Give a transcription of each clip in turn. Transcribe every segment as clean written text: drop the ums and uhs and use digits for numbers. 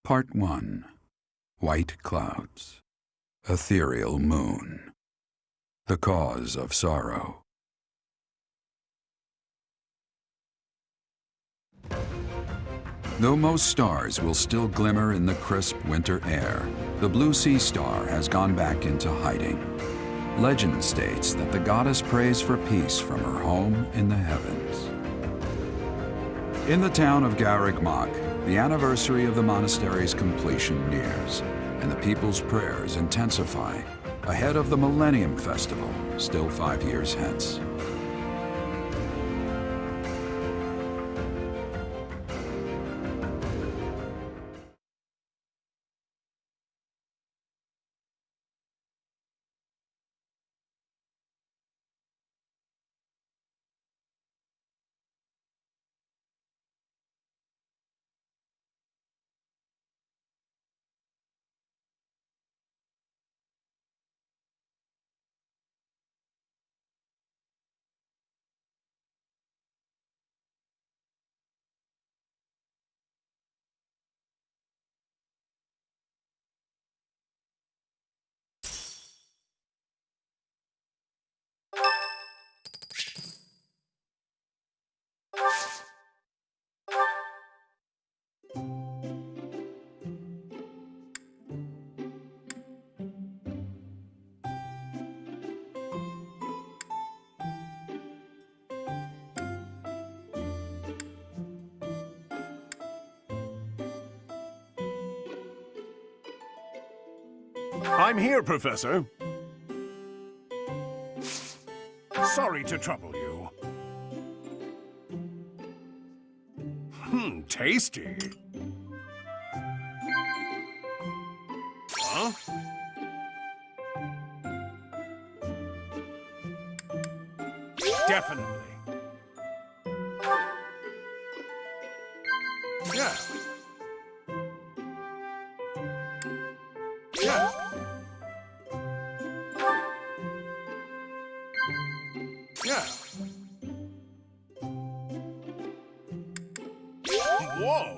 Part 1. White Clouds. Ethereal Moon. The Cause of Sorrow. Though most stars will still glimmer in the crisp winter air, the blue sea star has gone back into hiding. Legend states that the goddess prays for peace from her home in the heavens. In the town of Garreg-Mach, the anniversary of the monastery's completion nears, and the people's prayers intensify ahead of the Millennium Festival, still 5 years hence. I'm here, Professor. Sorry to trouble you. Tasty. Huh? Definitely. Yeah. Yeah. Yeah. Whoa!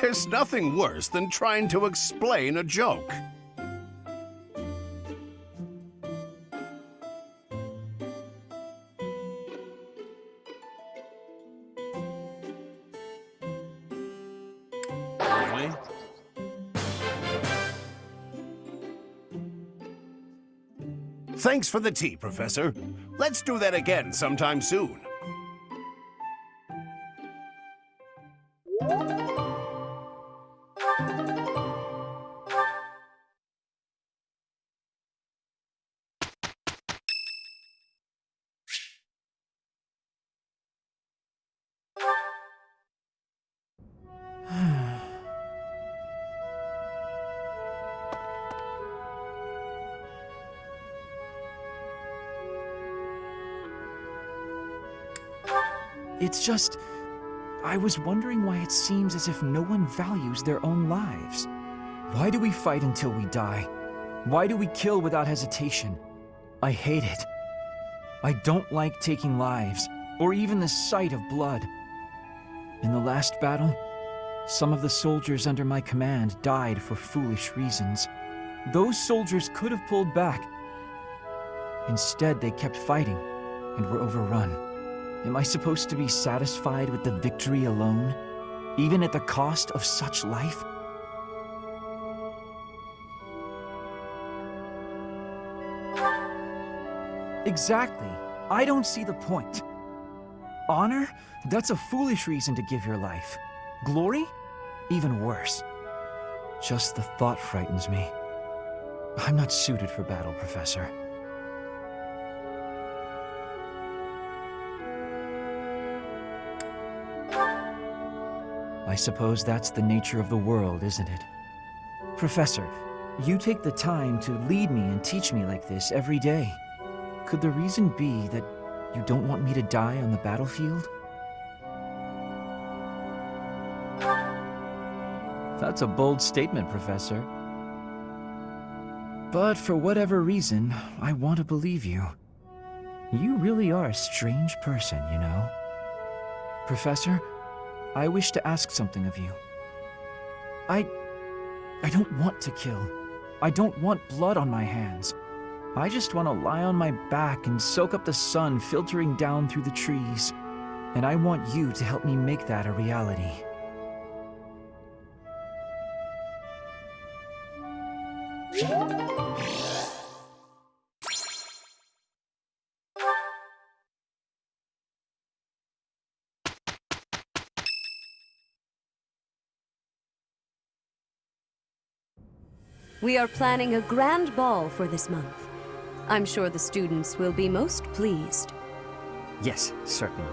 There's nothing worse than trying to explain a joke. Really? Thanks for the tea, Professor. Let's do that again sometime soon. It's just, I was wondering why it seems as if no one values their own lives. Why do we fight until we die? Why do we kill without hesitation? I hate it. I don't like taking lives, or even the sight of blood. In the last battle, some of the soldiers under my command died for foolish reasons. Those soldiers could have pulled back. Instead, they kept fighting and were overrun. Am I supposed to be satisfied with the victory alone, even at the cost of such life? Exactly. I don't see the point. Honor? That's a foolish reason to give your life. Glory? Even worse. Just the thought frightens me. I'm not suited for battle, Professor. I suppose that's the nature of the world, isn't it? Professor, you take the time to lead me and teach me like this every day. Could the reason be that you don't want me to die on the battlefield? That's a bold statement, Professor. But for whatever reason, I want to believe you. You really are a strange person, you know. Professor, I wish to ask something of you. I don't want to kill. I don't want blood on my hands. I just want to lie on my back and soak up the sun filtering down through the trees. And I want you to help me make that a reality. We are planning a grand ball for this month. I'm sure the students will be most pleased. Yes, certainly.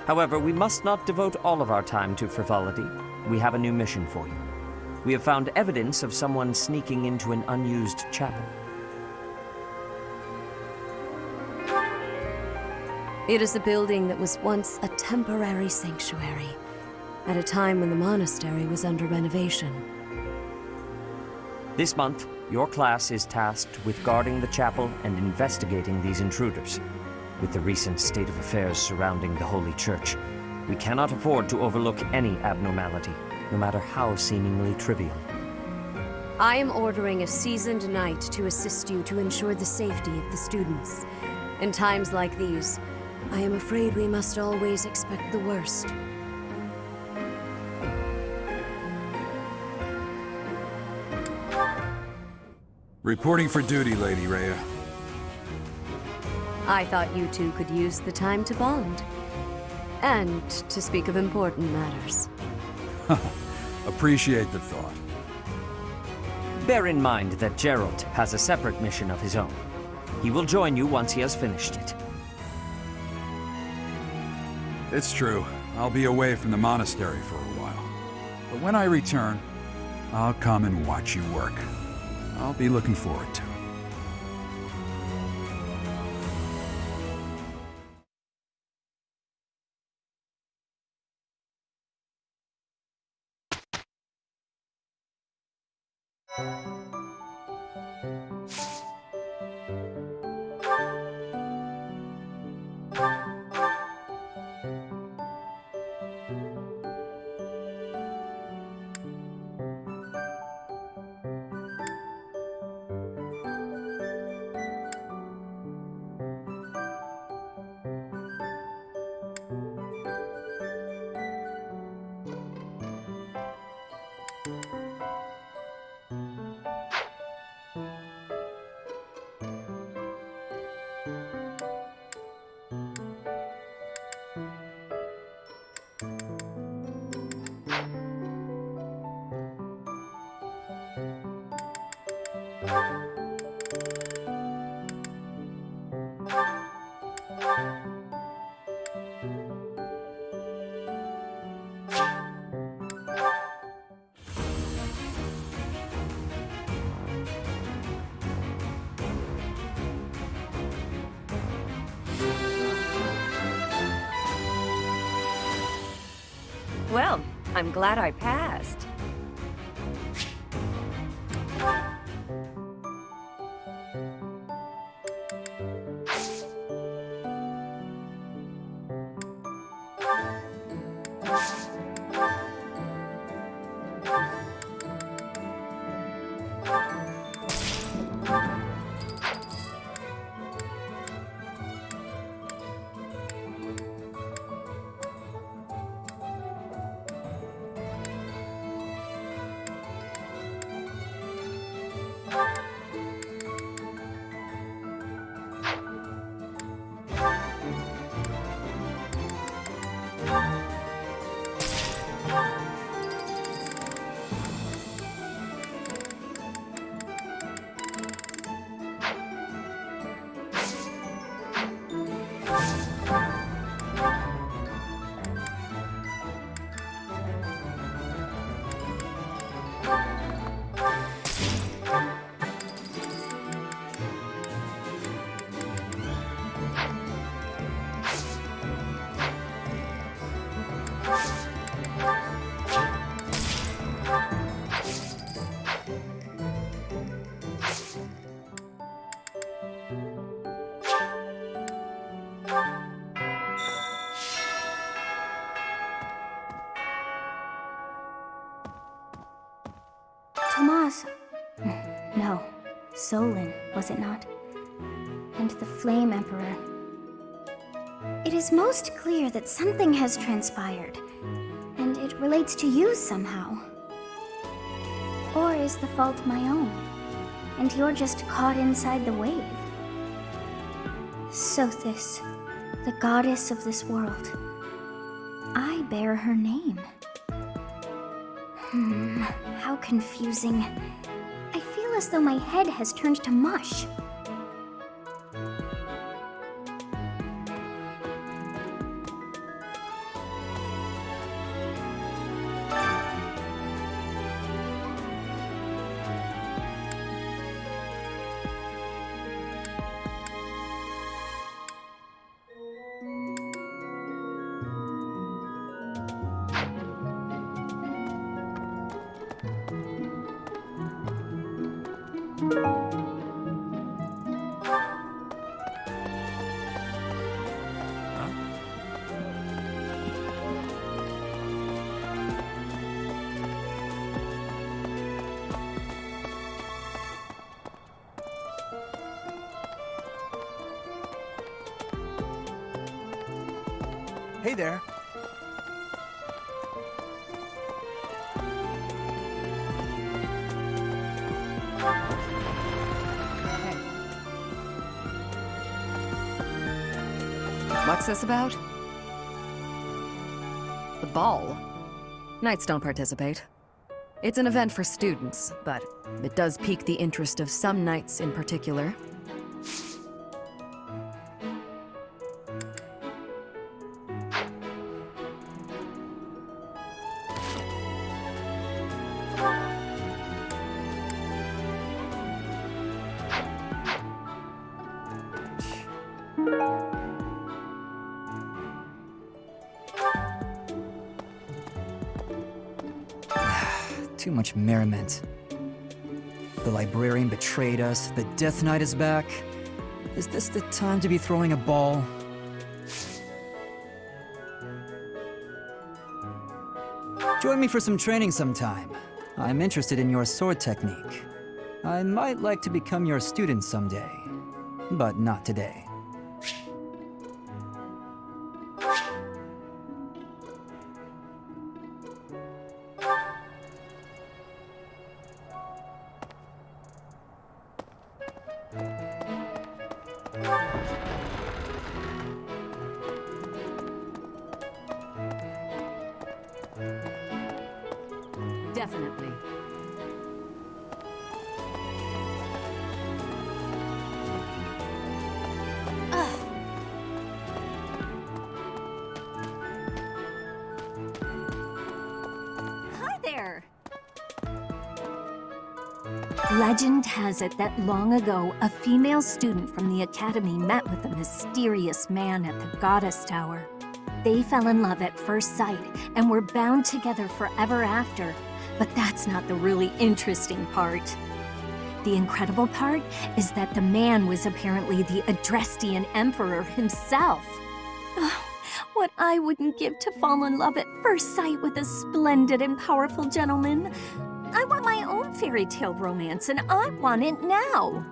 However, we must not devote all of our time to frivolity. We have a new mission for you. We have found evidence of someone sneaking into an unused chapel. It is a building that was once a temporary sanctuary, at a time when the monastery was under renovation. This month, your class is tasked with guarding the chapel and investigating these intruders. With the recent state of affairs surrounding the Holy Church, we cannot afford to overlook any abnormality, no matter how seemingly trivial. I am ordering a seasoned knight to assist you to ensure the safety of the students. In times like these, I am afraid we must always expect the worst. Reporting for duty, Lady Rhea. I thought you two could use the time to bond. And to speak of important matters. Appreciate the thought. Bear in mind that Gerald has a separate mission of his own. He will join you once he has finished it. It's true. I'll be away from the monastery for a while. But when I return, I'll come and watch you work. I'll be looking forward to it. Well, I'm glad I passed. Maz... No, Solon, was it not? And the Flame Emperor. It is most clear that something has transpired, and it relates to you somehow. Or is the fault my own, and you're just caught inside the wave? Sothis, the goddess of this world. I bear her name. How confusing. I feel as though my head has turned to mush. Hey there. What's this about? The ball? Knights don't participate. It's an event for students, but it does pique the interest of some knights in particular. Too much merriment. The librarian betrayed us, the Death Knight is back. Is this the time to be throwing a ball? Join me for some training sometime. I'm interested in your sword technique. I might like to become your student someday, but not today. Definitely. Hi there! Legend has it that long ago, a female student from the academy met with a mysterious man at the Goddess Tower. They fell in love at first sight and were bound together forever after. But that's not the really interesting part. The incredible part is that the man was apparently the Adrestian Emperor himself. Oh, what I wouldn't give to fall in love at first sight with a splendid and powerful gentleman. I want my own fairy tale romance, and I want it now.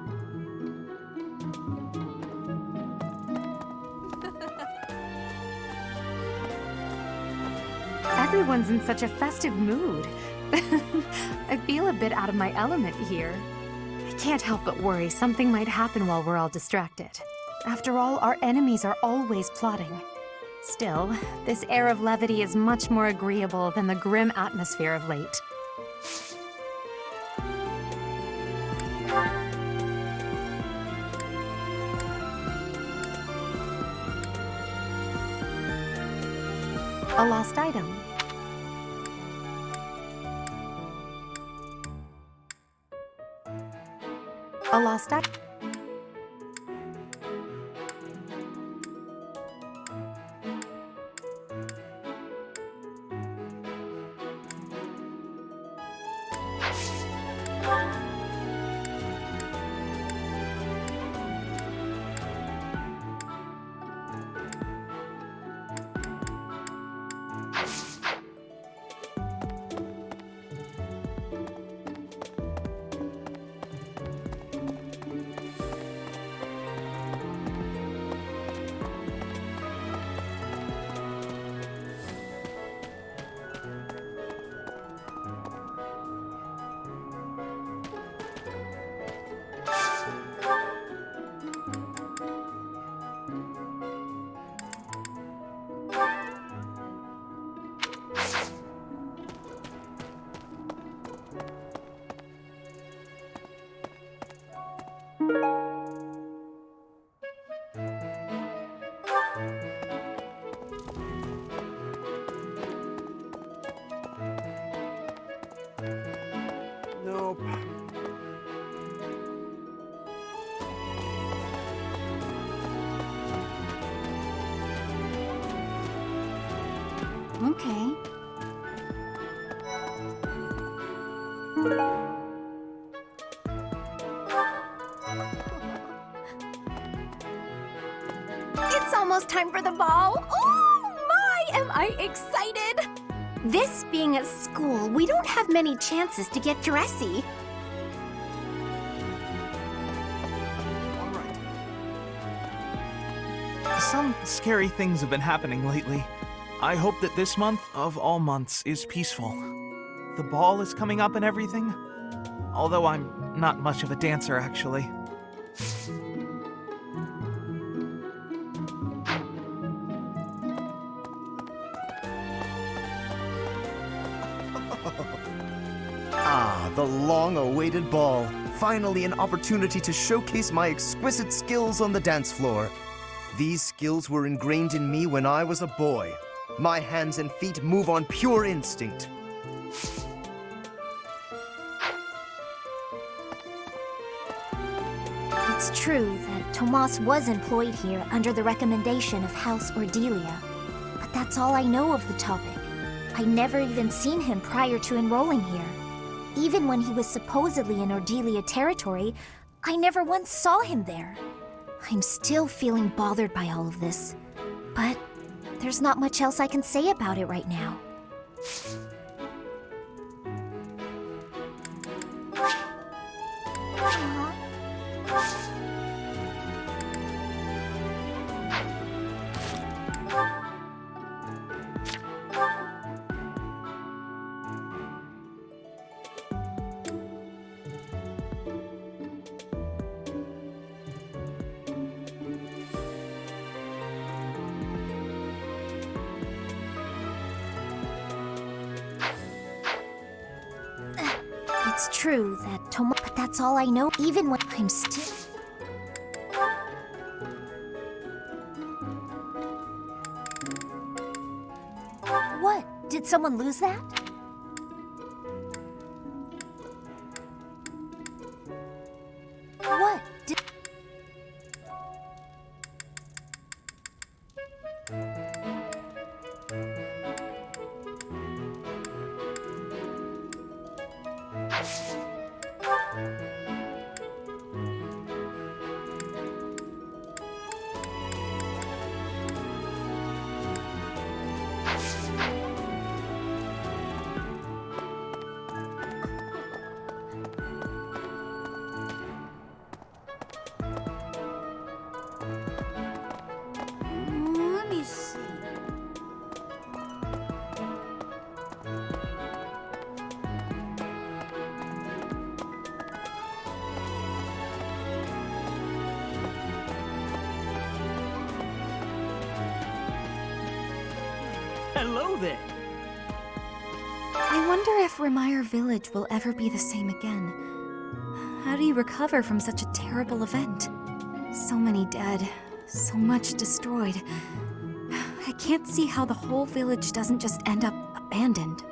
Everyone's in such a festive mood. I feel a bit out of my element here. I can't help but worry something might happen while we're all distracted. After all, our enemies are always plotting. Still, this air of levity is much more agreeable than the grim atmosphere of late. A lost item. A lost item. Okay. It's almost time for the ball. Oh my, am I excited! This being a school, we don't have many chances to get dressy. Some scary things have been happening lately. I hope that this month, of all months, is peaceful. The ball is coming up and everything. Although I'm not much of a dancer, actually. Ah, the long-awaited ball. Finally an opportunity to showcase my exquisite skills on the dance floor. These skills were ingrained in me when I was a boy. My hands and feet move on pure instinct. It's true that Tomas was employed here under the recommendation of House Ordelia. But that's all I know of the topic. I never even seen him prior to enrolling here. Even when he was supposedly in Ordelia territory, I never once saw him there. I'm still feeling bothered by all of this. But there's not much else I can say about it right now. It's true that Tomas, but that's all I know. Even when I'm still. What? Did someone lose that? What? Let me see. Hello there! I wonder if Remire Village will ever be the same again. How do you recover from such a terrible event? So many dead, so much destroyed. I can't see how the whole village doesn't just end up abandoned.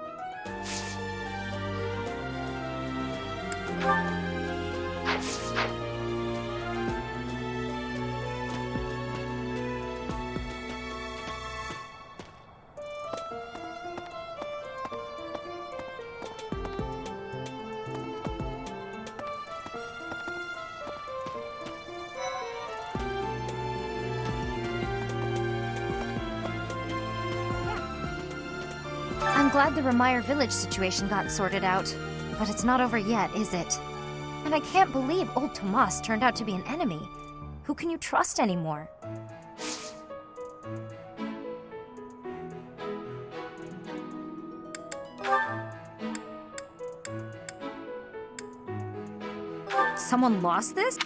I'm glad the Remire Village situation got sorted out, but it's not over yet, is it? And I can't believe old Tomas turned out to be an enemy. Who can you trust anymore? Someone lost this?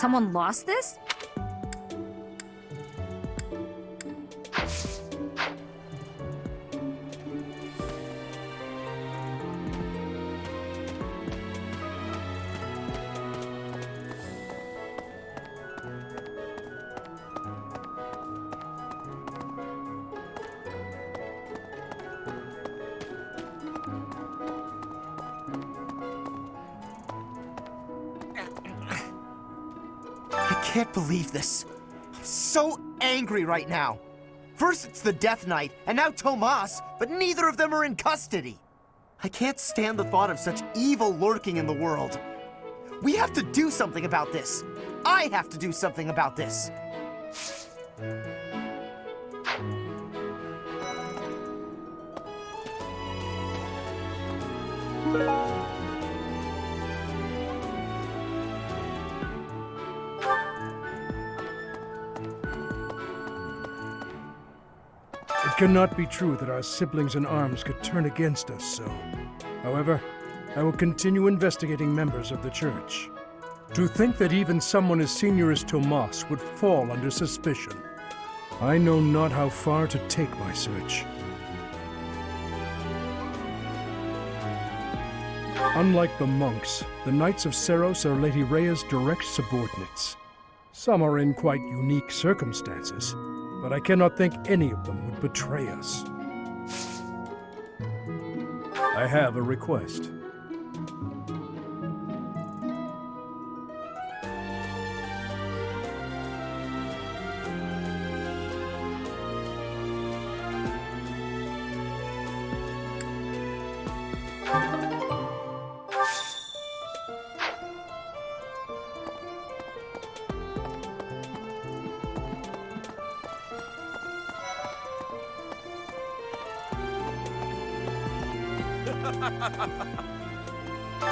Someone lost this? can't believe this. I'm so angry right now. First it's the Death Knight, and now Tomas, but neither of them are in custody. I can't stand the thought of such evil lurking in the world. We have to do something about this. I have to do something about this. It cannot be true that our siblings in arms could turn against us so. However, I will continue investigating members of the Church. To think that even someone as senior as Tomas would fall under suspicion. I know not how far to take my search. Unlike the monks, the Knights of Seros are Lady Rhea's direct subordinates. Some are in quite unique circumstances, but I cannot think any of them would betray us. I have a request.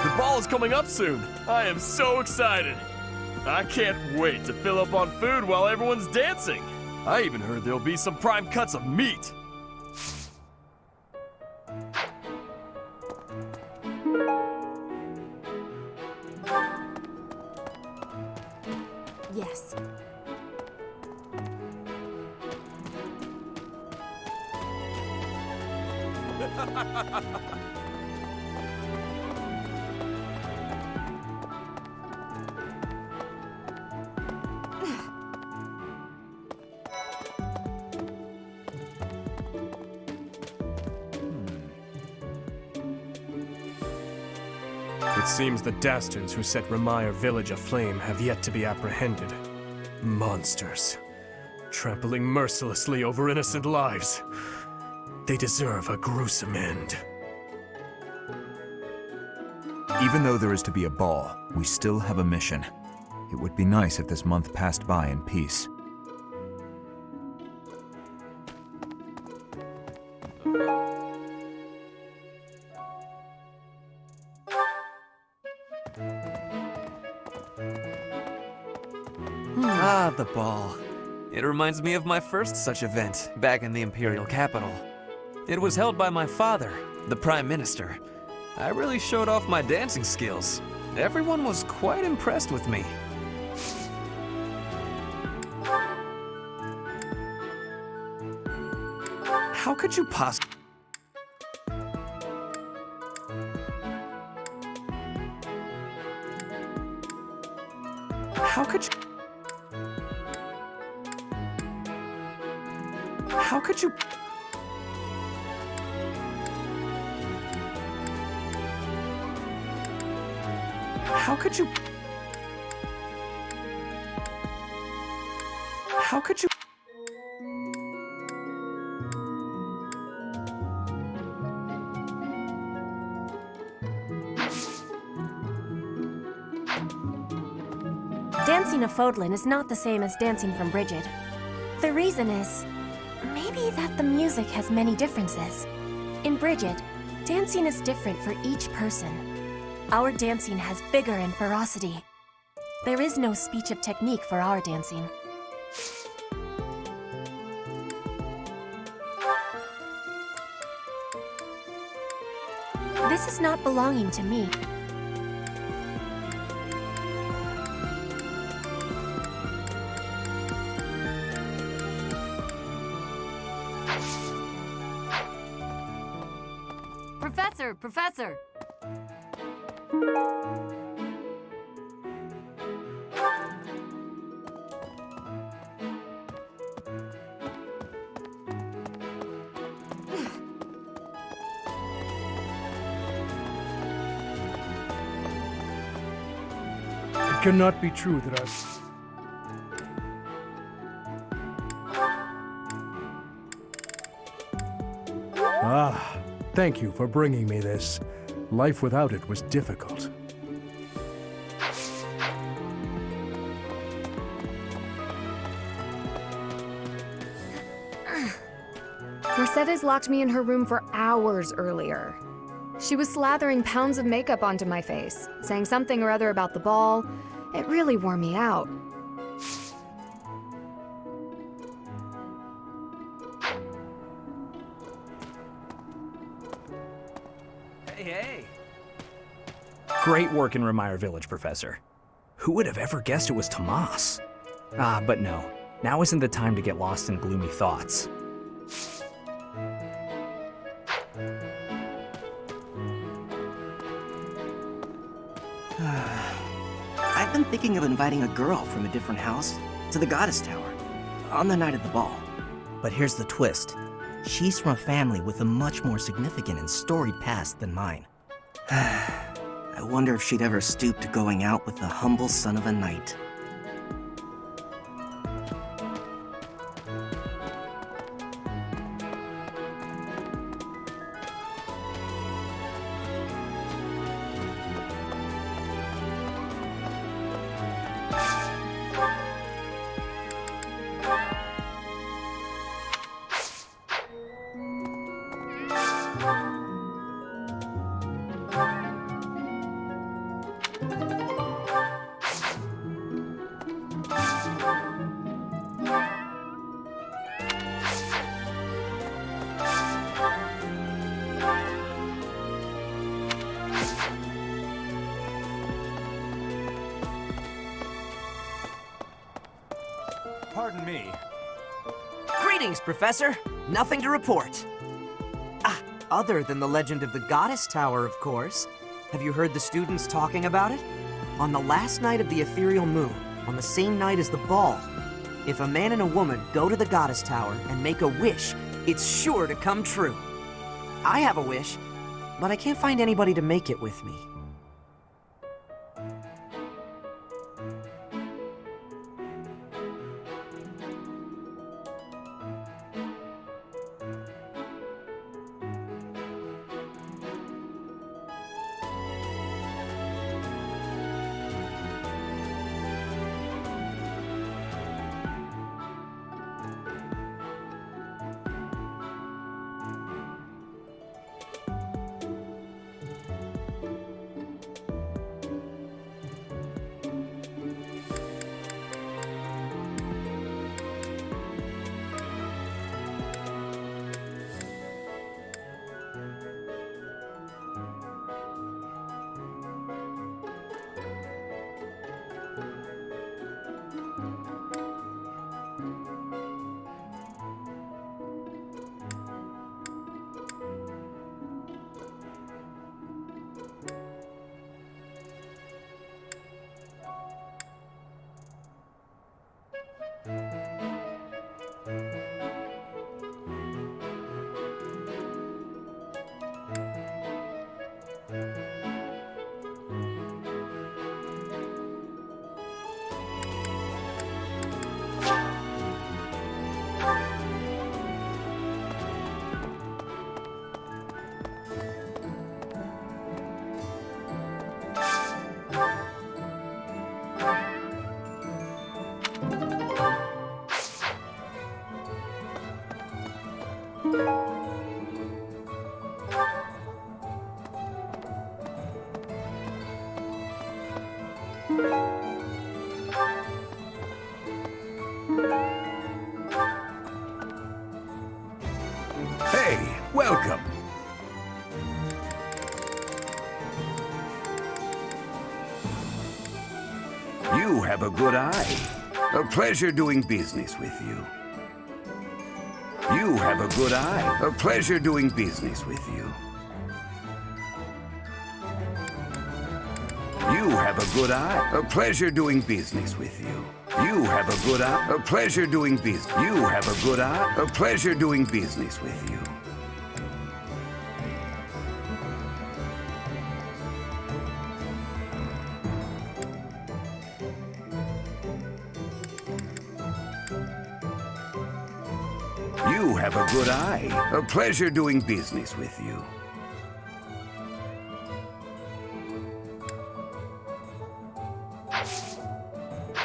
The ball is coming up soon. I am so excited. I can't wait to fill up on food while everyone's dancing. I even heard there'll be some prime cuts of meat. Yes. It seems the dastards who set Ramire village aflame have yet to be apprehended. Monsters. Trampling mercilessly over innocent lives. They deserve a gruesome end. Even though there is to be a ball, we still have a mission. It would be nice if this month passed by in peace. Ah, the ball. It reminds me of my first such event, back in the Imperial capital. It was held by my father, the Prime Minister. I really showed off my dancing skills. Everyone was quite impressed with me. How could you possibly... How could you... How could you... How could you... How could you... Dancing a Fodlan is not the same as dancing from Brigid. The reason is, maybe that the music has many differences. In Brigid, dancing is different for each person. Our dancing has vigor and ferocity. There is no speech of technique for our dancing. This is not belonging to me. Professor! It cannot be true that our... Ah, thank you for bringing me this. Life without it was difficult. Mercedes locked me in her room for hours earlier. She was slathering pounds of makeup onto my face, saying something or other about the ball. It really wore me out. Hey. Great work in Remire Village, Professor. Who would have ever guessed it was Tomas? Ah, but no. Now isn't the time to get lost in gloomy thoughts. I've been thinking of inviting a girl from a different house to the Goddess Tower on the night of the ball. But here's the twist. She's from a family with a much more significant and storied past than mine. I wonder if she'd ever stoop to going out with the humble son of a knight. Pardon me. Greetings, Professor. Nothing to report. Other than the legend of the Goddess Tower, of course. Have you heard the students talking about it? On the last night of the ethereal moon, on the same night as the ball, if a man and a woman go to the Goddess Tower and make a wish, it's sure to come true. I have a wish, but I can't find anybody to make it with me. Hey, welcome. You have a good eye. A pleasure doing business with you. You have a good eye. A pleasure doing business with you. You have a good eye. A pleasure doing business with you. You have a good eye. A pleasure doing business. You have a good eye. A pleasure doing business with you. You have a good eye. A pleasure doing business with you.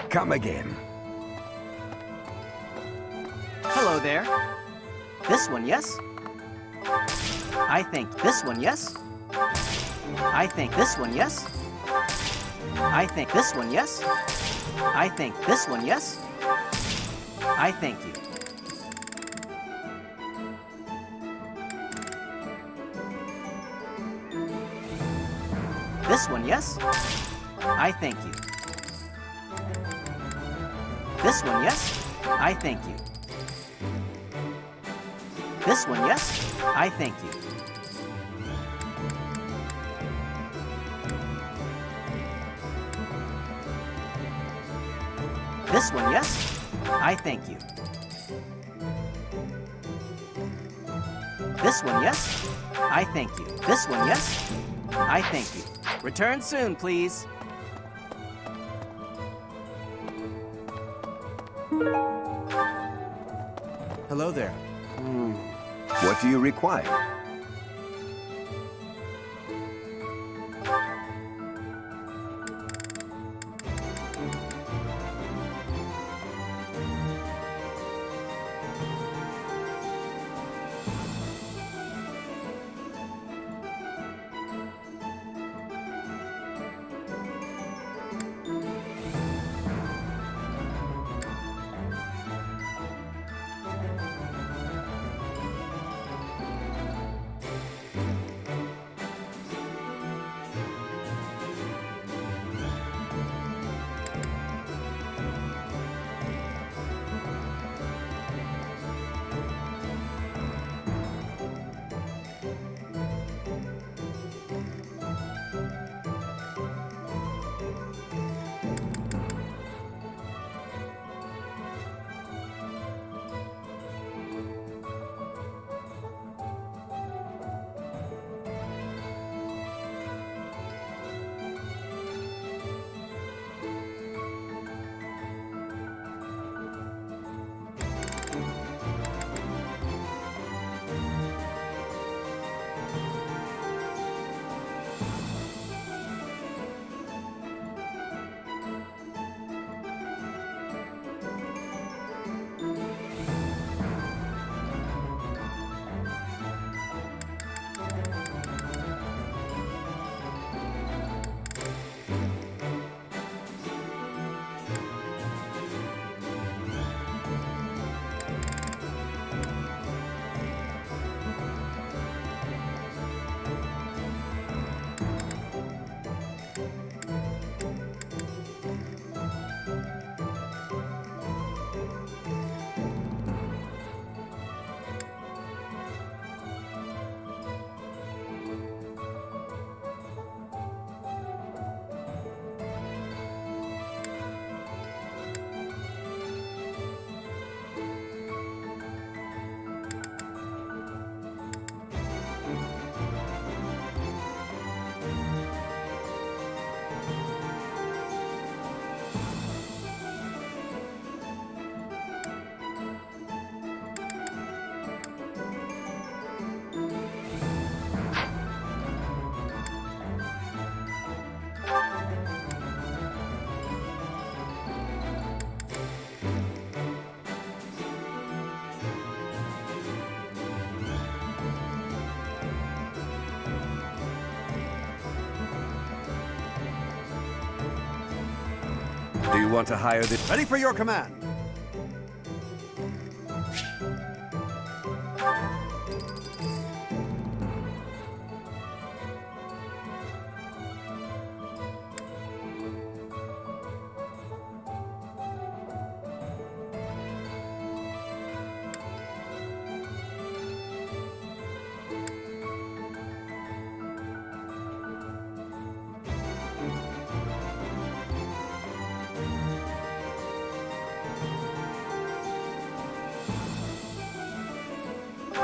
Come again. Hello there. This one, yes? I think this one, yes? I think this one, yes? I think this one, yes? I think this one, yes? I thank you. This one, yes? I thank you. This one, yes? I thank you. This one, yes? I thank you. This one, yes? I thank you. This one, yes? I thank you. This one, yes? I thank you. Return soon, please. Hello there. What do you require? Do you want to hire this? Ready for your command.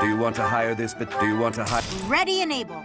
Do you want to hire this? But do you want to hire? Ready and able.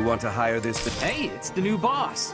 you want to hire this? Hey, it's the new boss.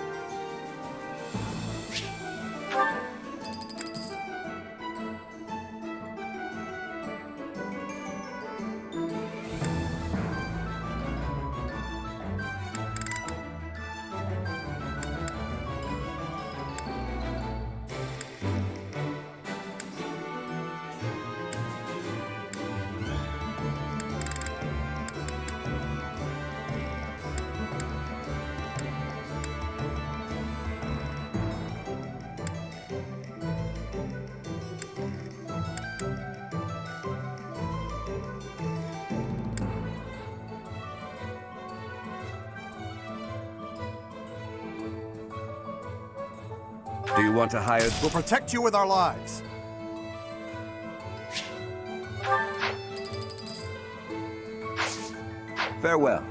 Do you want to hire? We'll protect you with our lives. Farewell.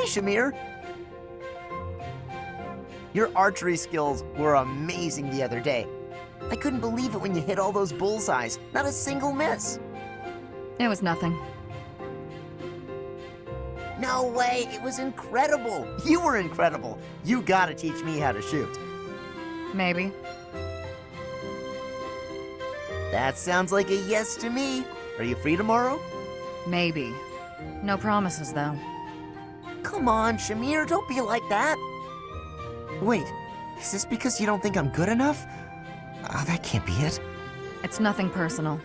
Hey, Shamir! Your archery skills were amazing the other day. I couldn't believe it when you hit all those bullseyes. Not a single miss. It was nothing. No way, it was incredible. You were incredible. You gotta teach me how to shoot. Maybe. That sounds like a yes to me. Are you free tomorrow? Maybe. No promises, though. Come on, Shamir, don't be like that. Wait, Is this because you don't think I'm good enough? That can't be it. It's nothing personal.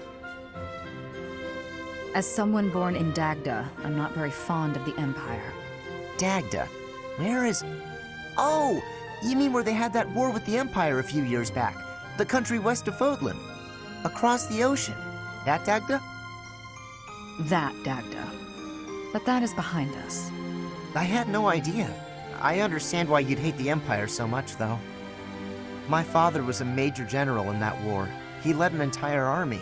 As someone born in Dagda, I'm not very fond of the Empire. Dagda? Where is... Oh! You mean where they had that war with the Empire a few years back? The country west of Fodlan. Across the ocean. That Dagda? That Dagda. But that is behind us. I had no idea. I understand why you'd hate the Empire so much, though. My father was a major general in that war. He led an entire army.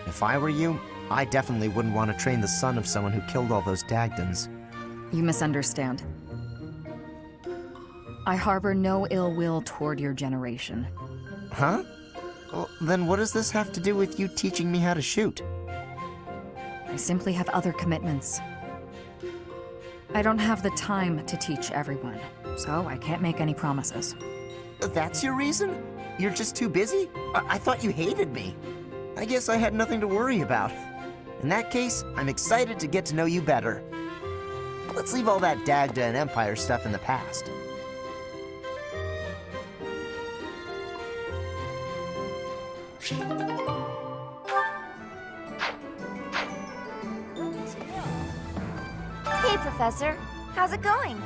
If I were you, I definitely wouldn't want to train the son of someone who killed all those Dagdans. You misunderstand. I harbor no ill will toward your generation. Huh? Well, then what does this have to do with you teaching me how to shoot? I simply have other commitments. I don't have the time to teach everyone, so I can't make any promises. That's your reason? You're just too busy? I thought you hated me. I guess I had nothing to worry about. In that case, I'm excited to get to know you better. Let's leave all that Dagda and Empire stuff in the past. Hey, Professor. How's it going?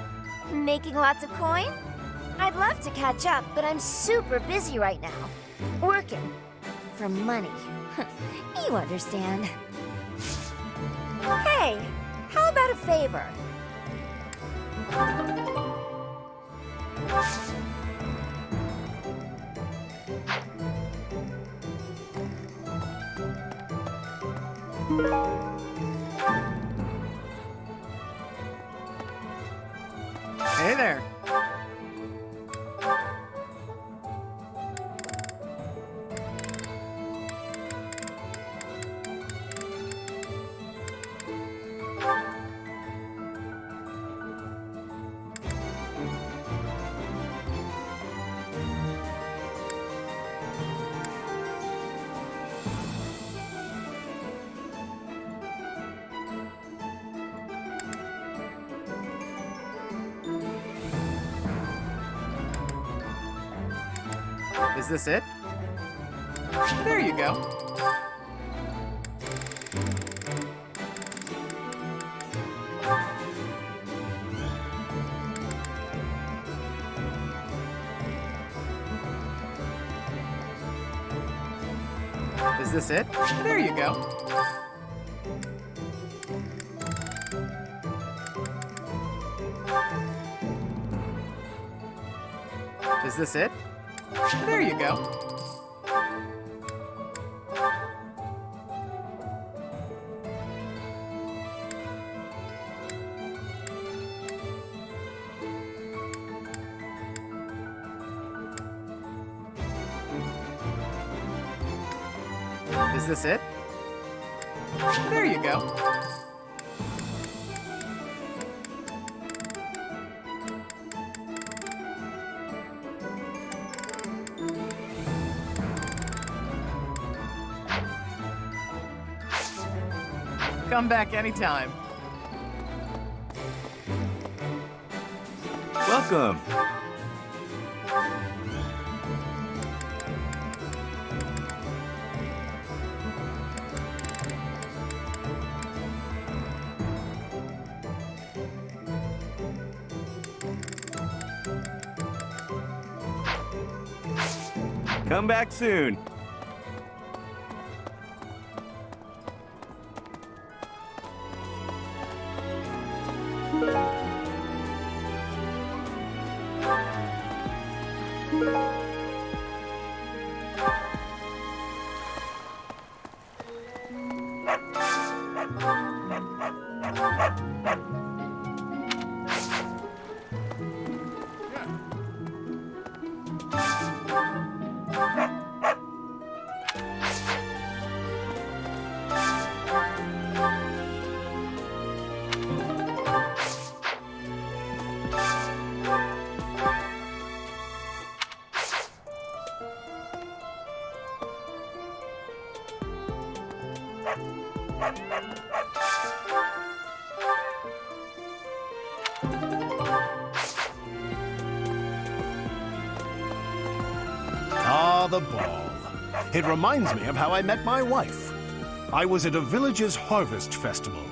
Making lots of coin? I'd love to catch up, but I'm super busy right now. Working. For money. You understand. Hey, how about a favor? Hey there. Is this it? There you go. Is this it? There you go. Is this it? There you go. Is this it? There you go. Come back anytime. Welcome. Come back soon. the ball. It reminds me of how I met my wife. I was at a village's harvest festival.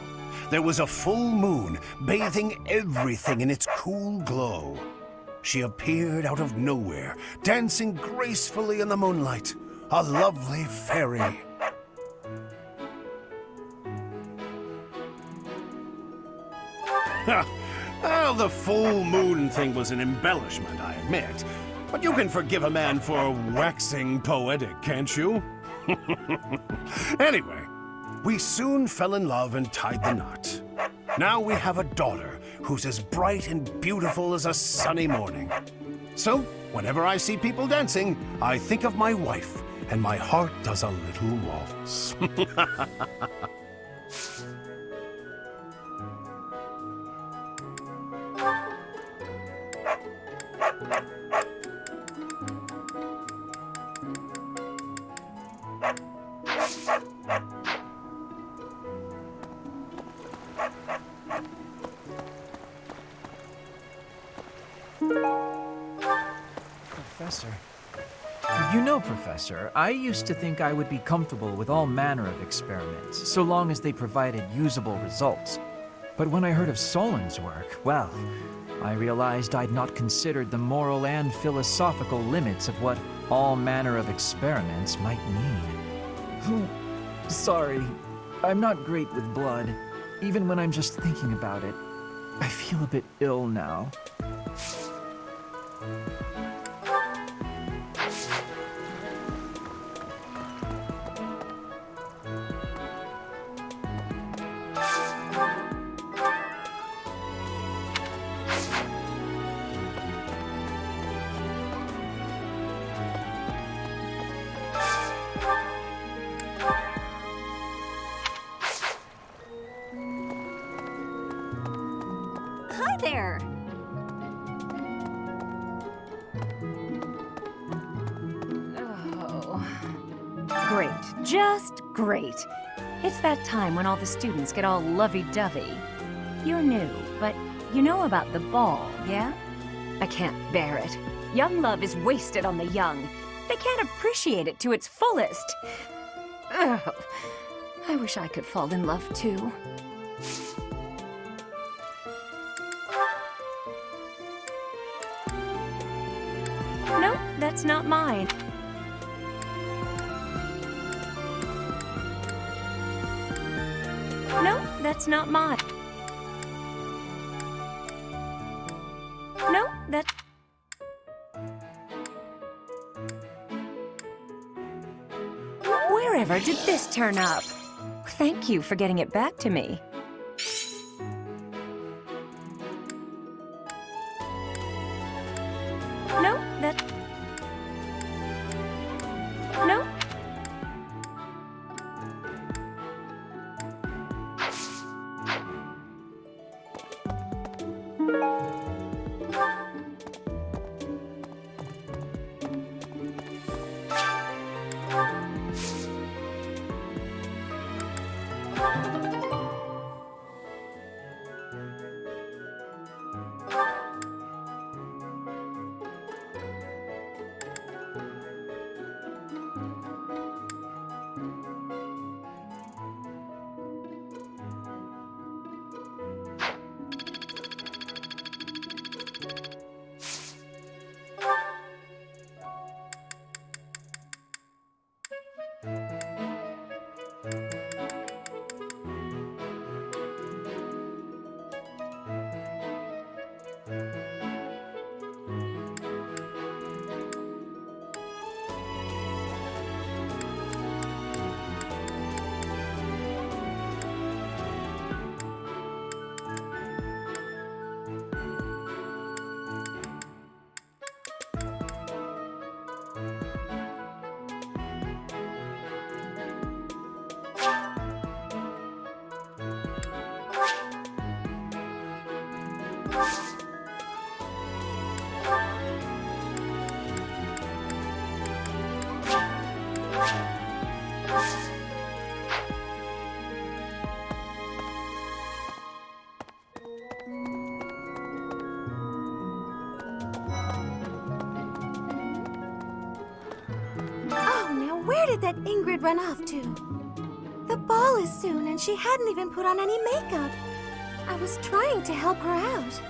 There was a full moon, bathing everything in its cool glow. She appeared out of nowhere, dancing gracefully in the moonlight. A lovely fairy. Well, the full moon thing was an embellishment, I admit. But you can forgive a man for waxing poetic, can't you? Anyway, we soon fell in love and tied the knot. Now we have a daughter who's as bright and beautiful as a sunny morning. So, whenever I see people dancing, I think of my wife, and my heart does a little waltz. Professor. You know, Professor, I used to think I would be comfortable with all manner of experiments, so long as they provided usable results. But when I heard of Solon's work, well, I realized I'd not considered the moral and philosophical limits of what all manner of experiments might mean. Sorry, I'm not great with blood. Even when I'm just thinking about it, I feel a bit ill now. Hi there! Oh. Great. Just great. It's that time when all the students get all lovey-dovey. You're new, but you know about the ball, yeah? I can't bear it. Young love is wasted on the young. They can't appreciate it to its fullest. Ugh. I wish I could fall in love too. No, that's not mine. No, that's not mine. No, that... Wherever did this turn up? Thank you for getting it back to me. No, that... No. did that Ingrid run off to? The ball is soon, and she hadn't even put on any makeup. I was trying to help her out.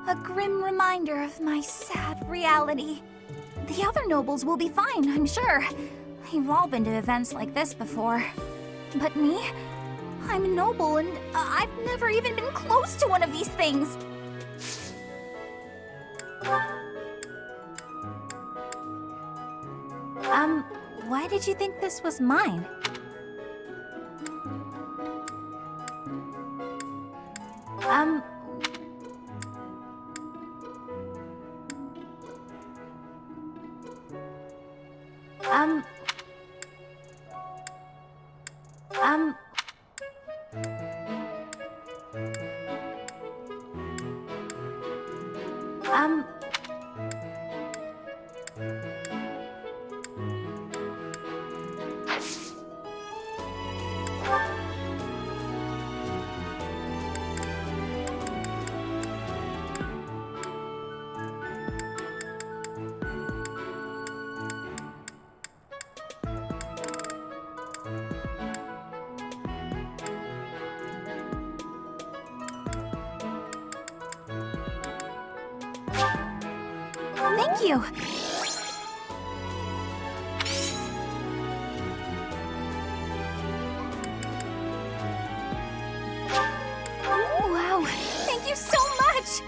A grim reminder of my sad reality. The other nobles will be fine, I'm sure. They've all been to events like this before. But me? I'm a noble and I've never even been close to one of these things. Why did you think this was mine? Thank you. Wow, thank you so much.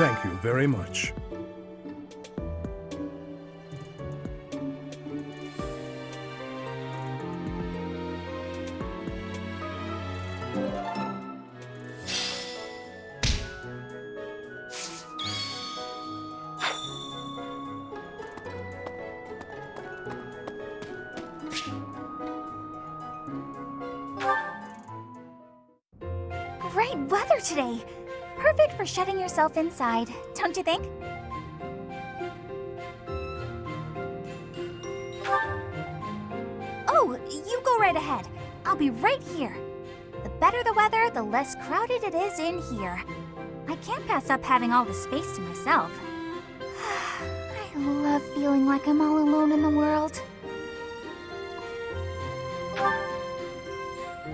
Thank you very much. Great weather today. Perfect for shutting yourself inside, don't you think? Oh, you go right ahead. I'll be right here. The better the weather, the less crowded it is in here. I can't pass up having all the space to myself. I love feeling like I'm all alone in the world.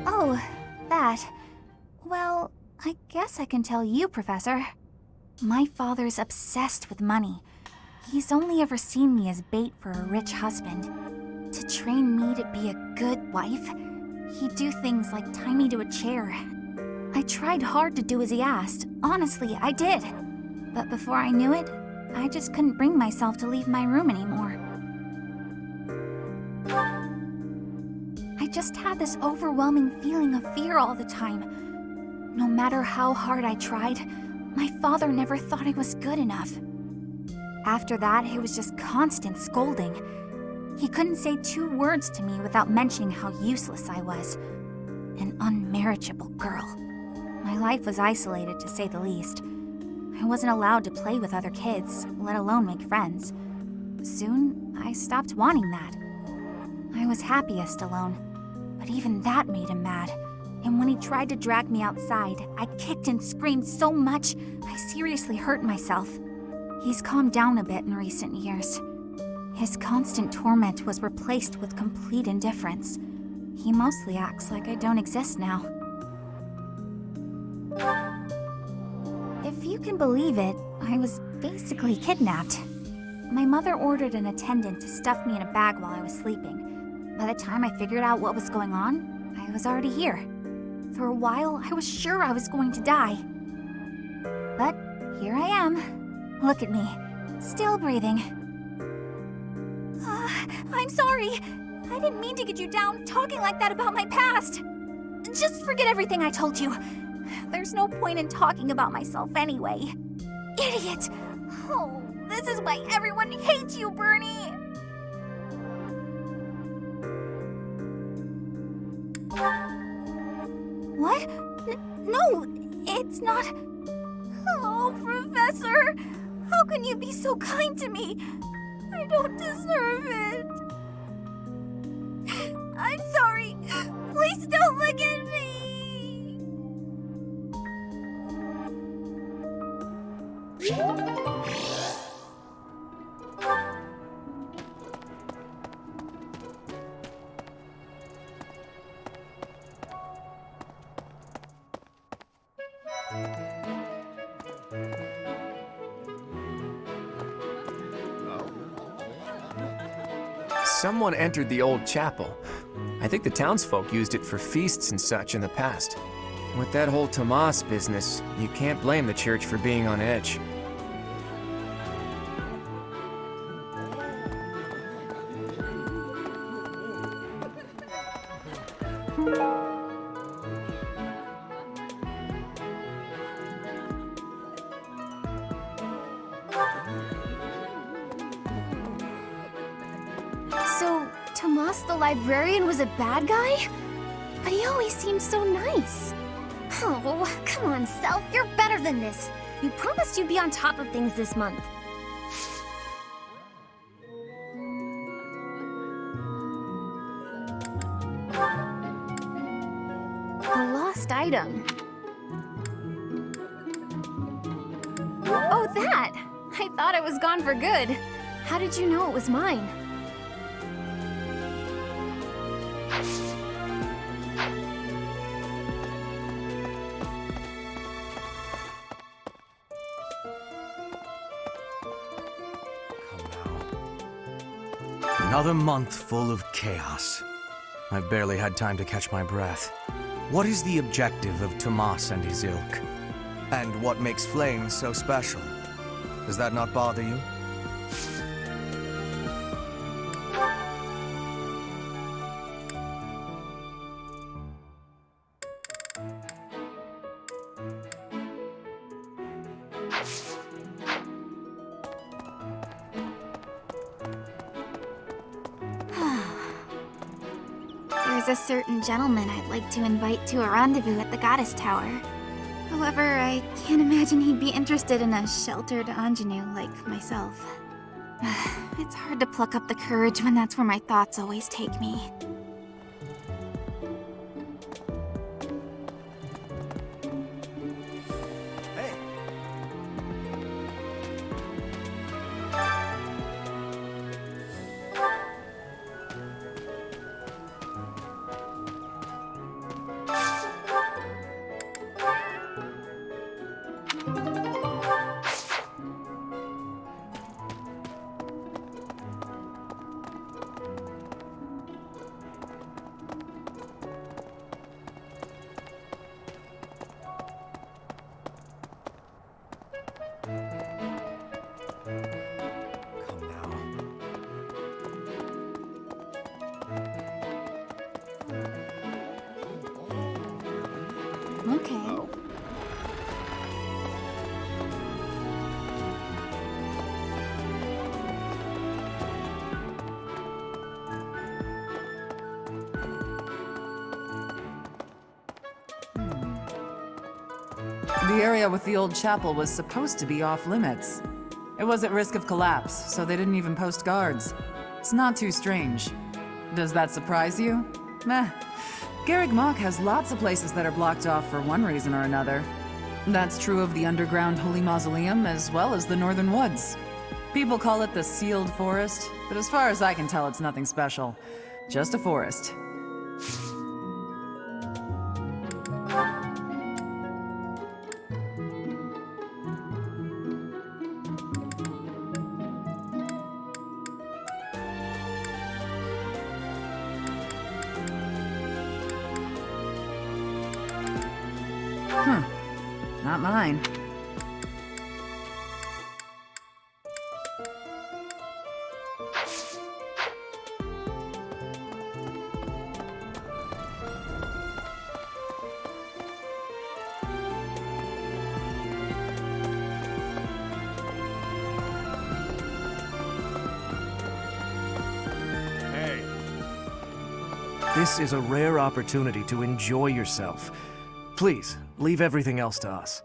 Oh, that. Well, I guess I can tell you, Professor. My father's obsessed with money. He's only ever seen me as bait for a rich husband. To train me to be a good wife, he'd do things like tie me to a chair. I tried hard to do as he asked. Honestly, I did. But before I knew it, I just couldn't bring myself to leave my room anymore. I just had this overwhelming feeling of fear all the time. No matter how hard I tried, my father never thought I was good enough. After that, it was just constant scolding. He couldn't say 2 words to me without mentioning how useless I was. An unmarriageable girl. My life was isolated, to say the least. I wasn't allowed to play with other kids, let alone make friends. Soon, I stopped wanting that. I was happiest alone, but even that made him mad. And when he tried to drag me outside, I kicked and screamed so much, I seriously hurt myself. He's calmed down a bit in recent years. His constant torment was replaced with complete indifference. He mostly acts like I don't exist now. If you can believe it, I was basically kidnapped. My mother ordered an attendant to stuff me in a bag while I was sleeping. By the time I figured out what was going on, I was already here. For a while, I was sure I was going to die. But here I am. Look at me, still breathing. I'm sorry. I didn't mean to get you down talking like that about my past. Just forget everything I told you. There's no point in talking about myself anyway. Idiot! Oh, this is why everyone hates you, Bernie! What? No, it's not... Oh, Professor! How can you be so kind to me? I don't deserve it. I'm sorry. Please don't look at me. Someone entered the old chapel. I think the townsfolk used it for feasts and such in the past. With that whole Tomas business, you can't blame the church for being on edge. So, Tomas the librarian was a bad guy? But he always seemed so nice. Oh, come on, Self, you're better than this. You promised you'd be on top of things this month. A lost item. Oh, that! I thought it was gone for good. How did you know it was mine? Another month full of chaos. I barely had time to catch my breath. What is the objective of Tomas and his ilk? And what makes Flame so special? Does that not bother you? There's a certain gentleman I'd like to invite to a rendezvous at the Goddess Tower. However, I can't imagine he'd be interested in a sheltered ingenue like myself. It's hard to pluck up the courage when that's where my thoughts always take me. Okay. The area with the old chapel was supposed to be off limits. It was at risk of collapse, so they didn't even post guards. It's not too strange. Does that surprise you? Meh. Garreg Mach has lots of places that are blocked off for one reason or another. That's true of the underground Holy Mausoleum as well as the Northern Woods. People call it the Sealed Forest, but as far as I can tell, it's nothing special. Just a forest. Not mine. Hey. This is a rare opportunity to enjoy yourself. Please, leave everything else to us.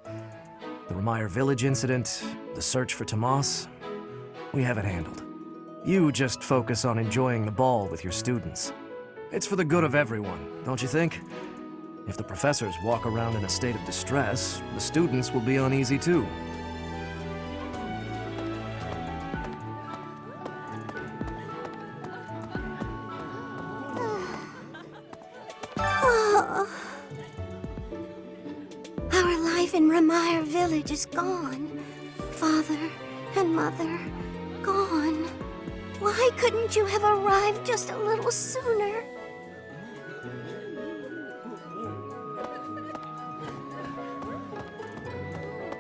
The Remire Village incident, the search for Tomas, we have it handled. You just focus on enjoying the ball with your students. It's for the good of everyone, don't you think? If the professors walk around in a state of distress, the students will be uneasy too. Our life in Remire Village is gone. Father and Mother, gone. Why couldn't you have arrived just a little sooner?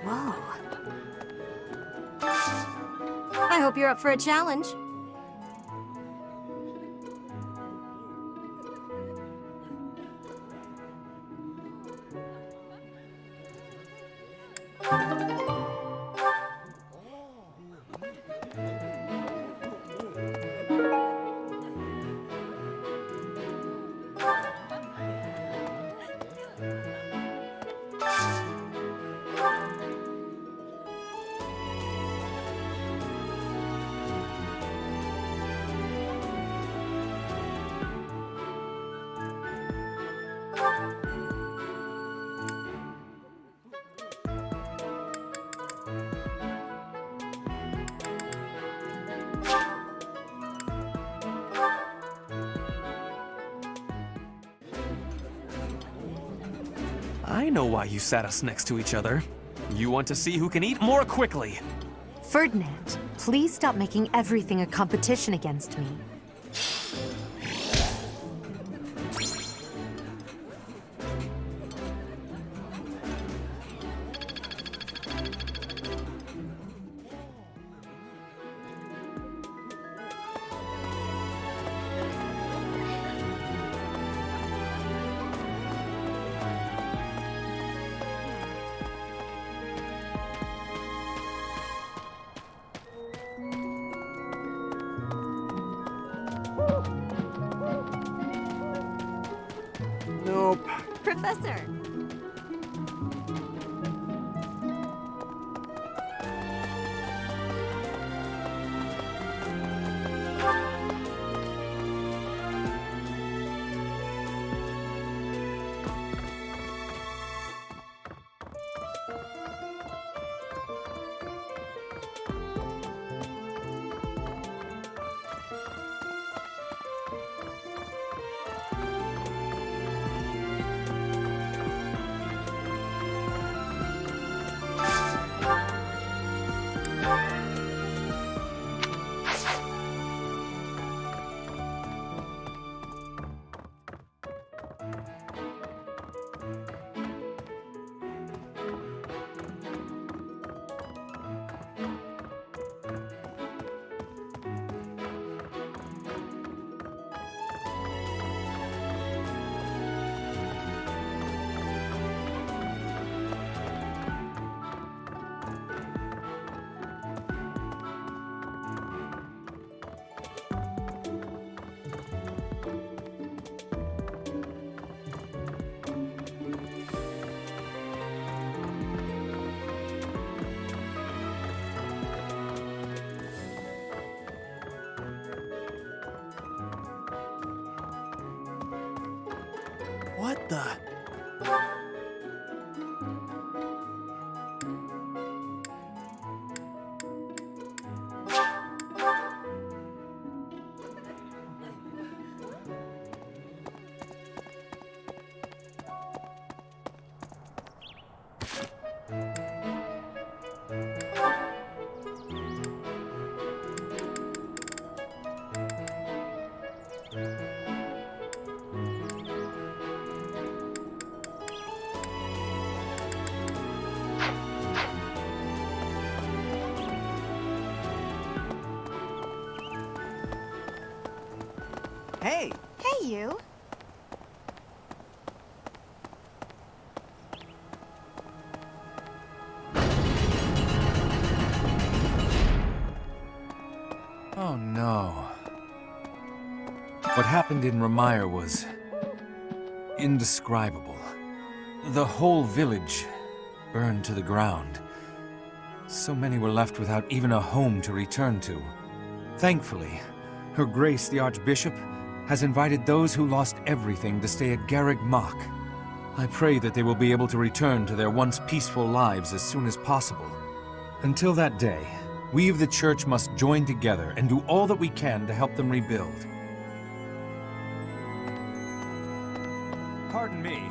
Whoa. I hope you're up for a challenge. I know why you sat us next to each other. You want to see who can eat more quickly. Ferdinand, please stop making everything a competition against me. Nope. Professor! What the? Hey! Hey, you. Oh no. What happened in Ramire was indescribable. The whole village burned to the ground. So many were left without even a home to return to. Thankfully, Her Grace the Archbishop has invited those who lost everything to stay at Garreg Mach. I pray that they will be able to return to their once peaceful lives as soon as possible. Until that day, we of the Church must join together and do all that we can to help them rebuild. Pardon me.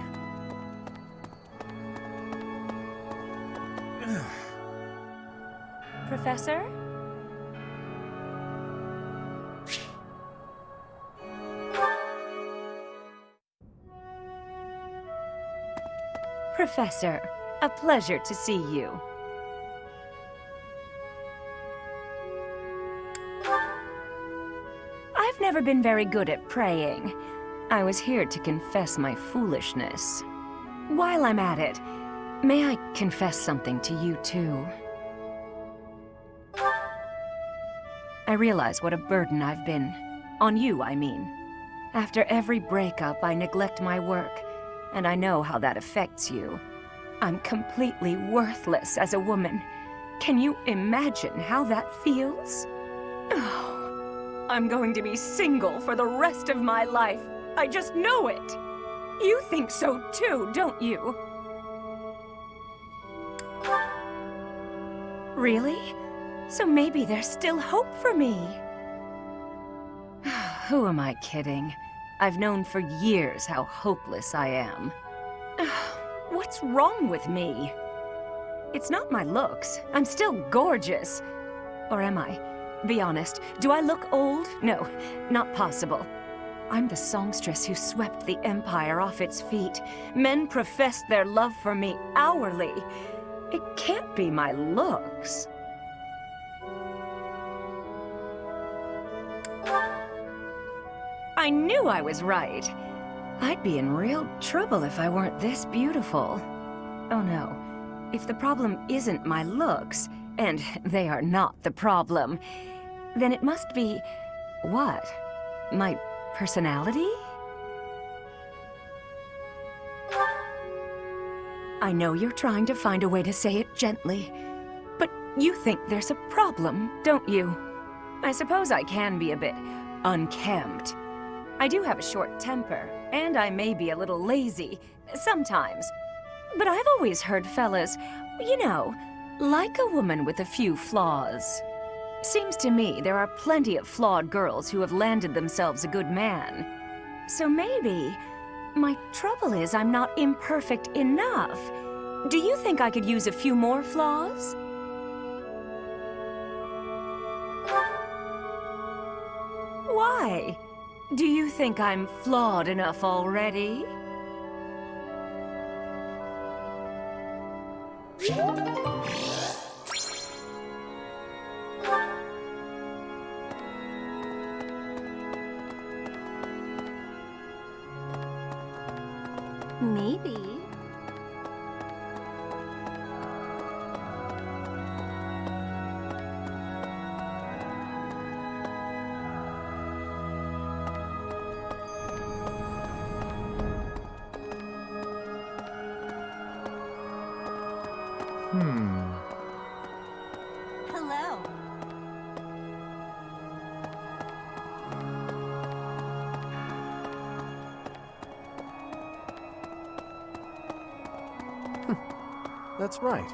Professor? Professor, a pleasure to see you. I've never been very good at praying. I was here to confess my foolishness. While I'm at it, may I confess something to you too? I realize what a burden I've been. On you, I mean. After every breakup, I neglect my work, and I know how that affects you. I'm completely worthless as a woman. Can you imagine how that feels? Oh, I'm going to be single for the rest of my life. I just know it. You think so too, don't you? Really? So maybe there's still hope for me. Who am I kidding? I've known for years how hopeless I am. What's wrong with me? It's not my looks. I'm still gorgeous. Or am I? Be honest, do I look old? No, not possible. I'm the songstress who swept the Empire off its feet. Men professed their love for me hourly. It can't be my looks. I knew I was right. I'd be in real trouble if I weren't this beautiful. Oh no, if the problem isn't my looks, and they are not the problem, then it must be... what? My personality? I know you're trying to find a way to say it gently, but you think there's a problem, don't you? I suppose I can be a bit unkempt. I do have a short temper, and I may be a little lazy, sometimes. But I've always heard fellas, you know, like a woman with a few flaws. Seems to me there are plenty of flawed girls who have landed themselves a good man. So maybe my trouble is I'm not imperfect enough. Do you think I could use a few more flaws? Why? Do you think I'm flawed enough already? Maybe. Hello. That's right.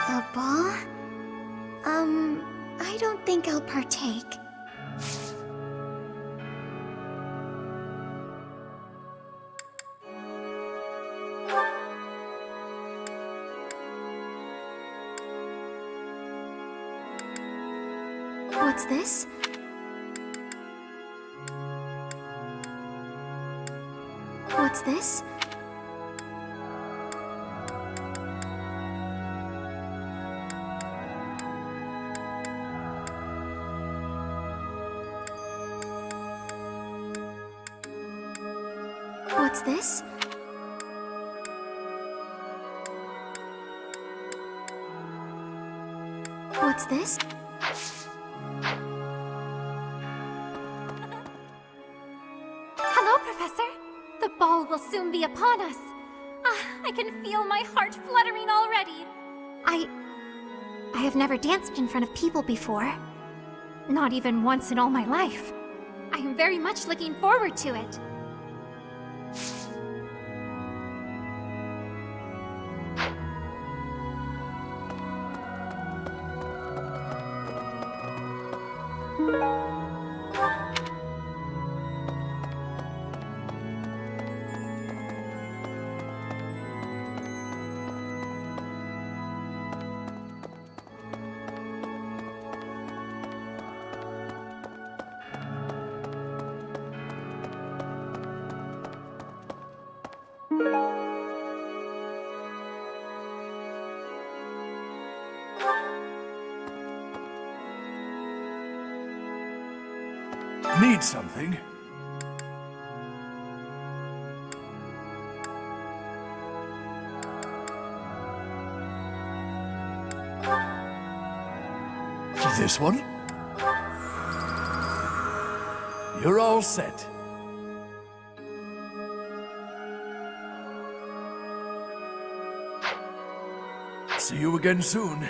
A ball? I don't think I'll partake. What's this? What's this? What's this? What's this? Hello, Professor. The ball will soon be upon us. I can feel my heart fluttering already. I have never danced in front of people before. Not even once in all my life. I am very much looking forward to it. Need something? This one? You're all set. See you again soon.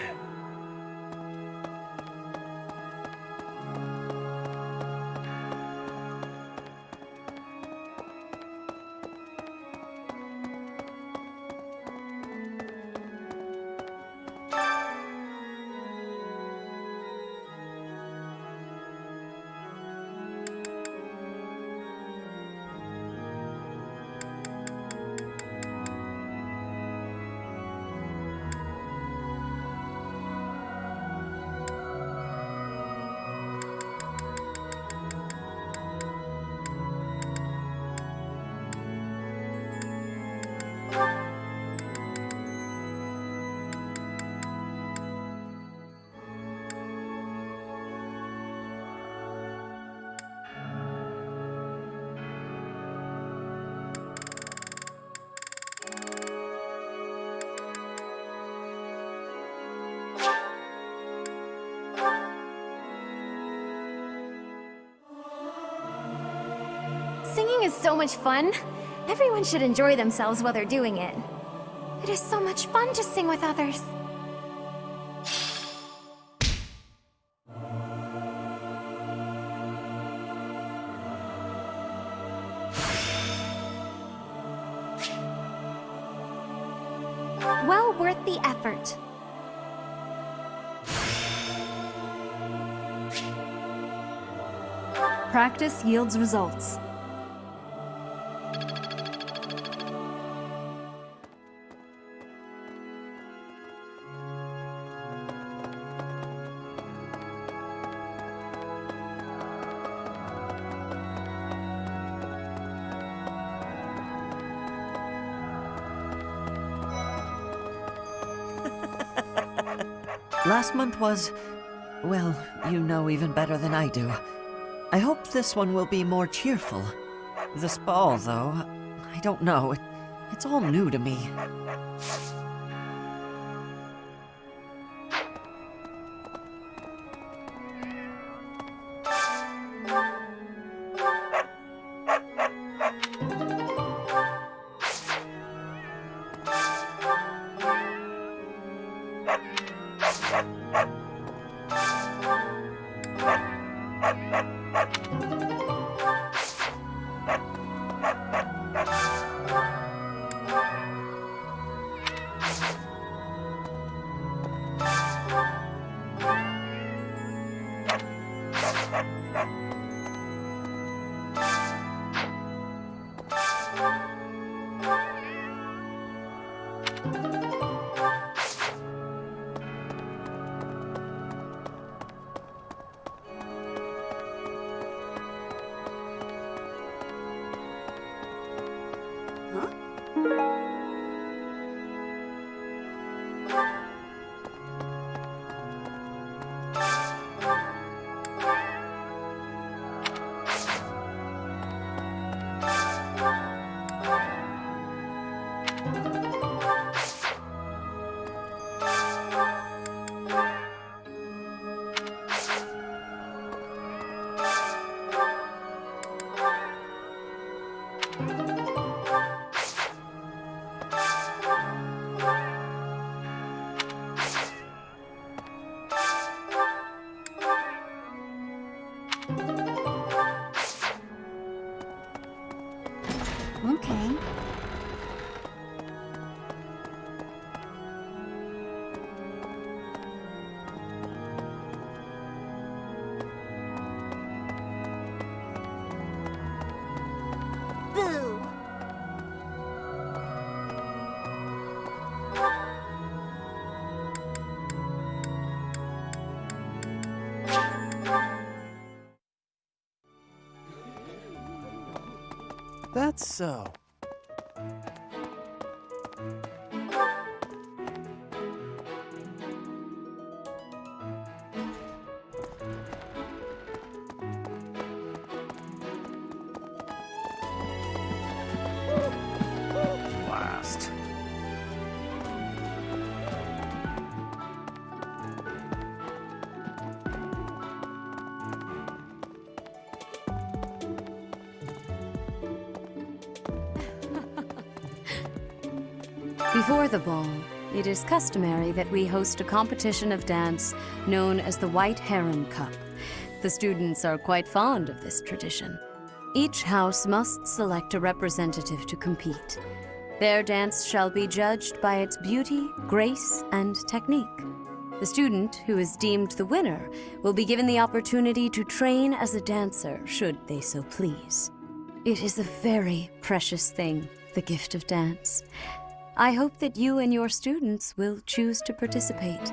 Singing is so much fun. Everyone should enjoy themselves while they're doing it. It is so much fun to sing with others. Well worth the effort. Practice yields results. Last month was, well, you know even better than I do. I hope this one will be more cheerful. This ball, though, I don't know. It's all new to me. Okay. Boo! That's so. Blast. Before the ball, it is customary that we host a competition of dance known as the White Heron Cup. The students are quite fond of this tradition. Each house must select a representative to compete. Their dance shall be judged by its beauty, grace, and technique. The student who is deemed the winner will be given the opportunity to train as a dancer, should they so please. It is a very precious thing, the gift of dance. I hope that you and your students will choose to participate.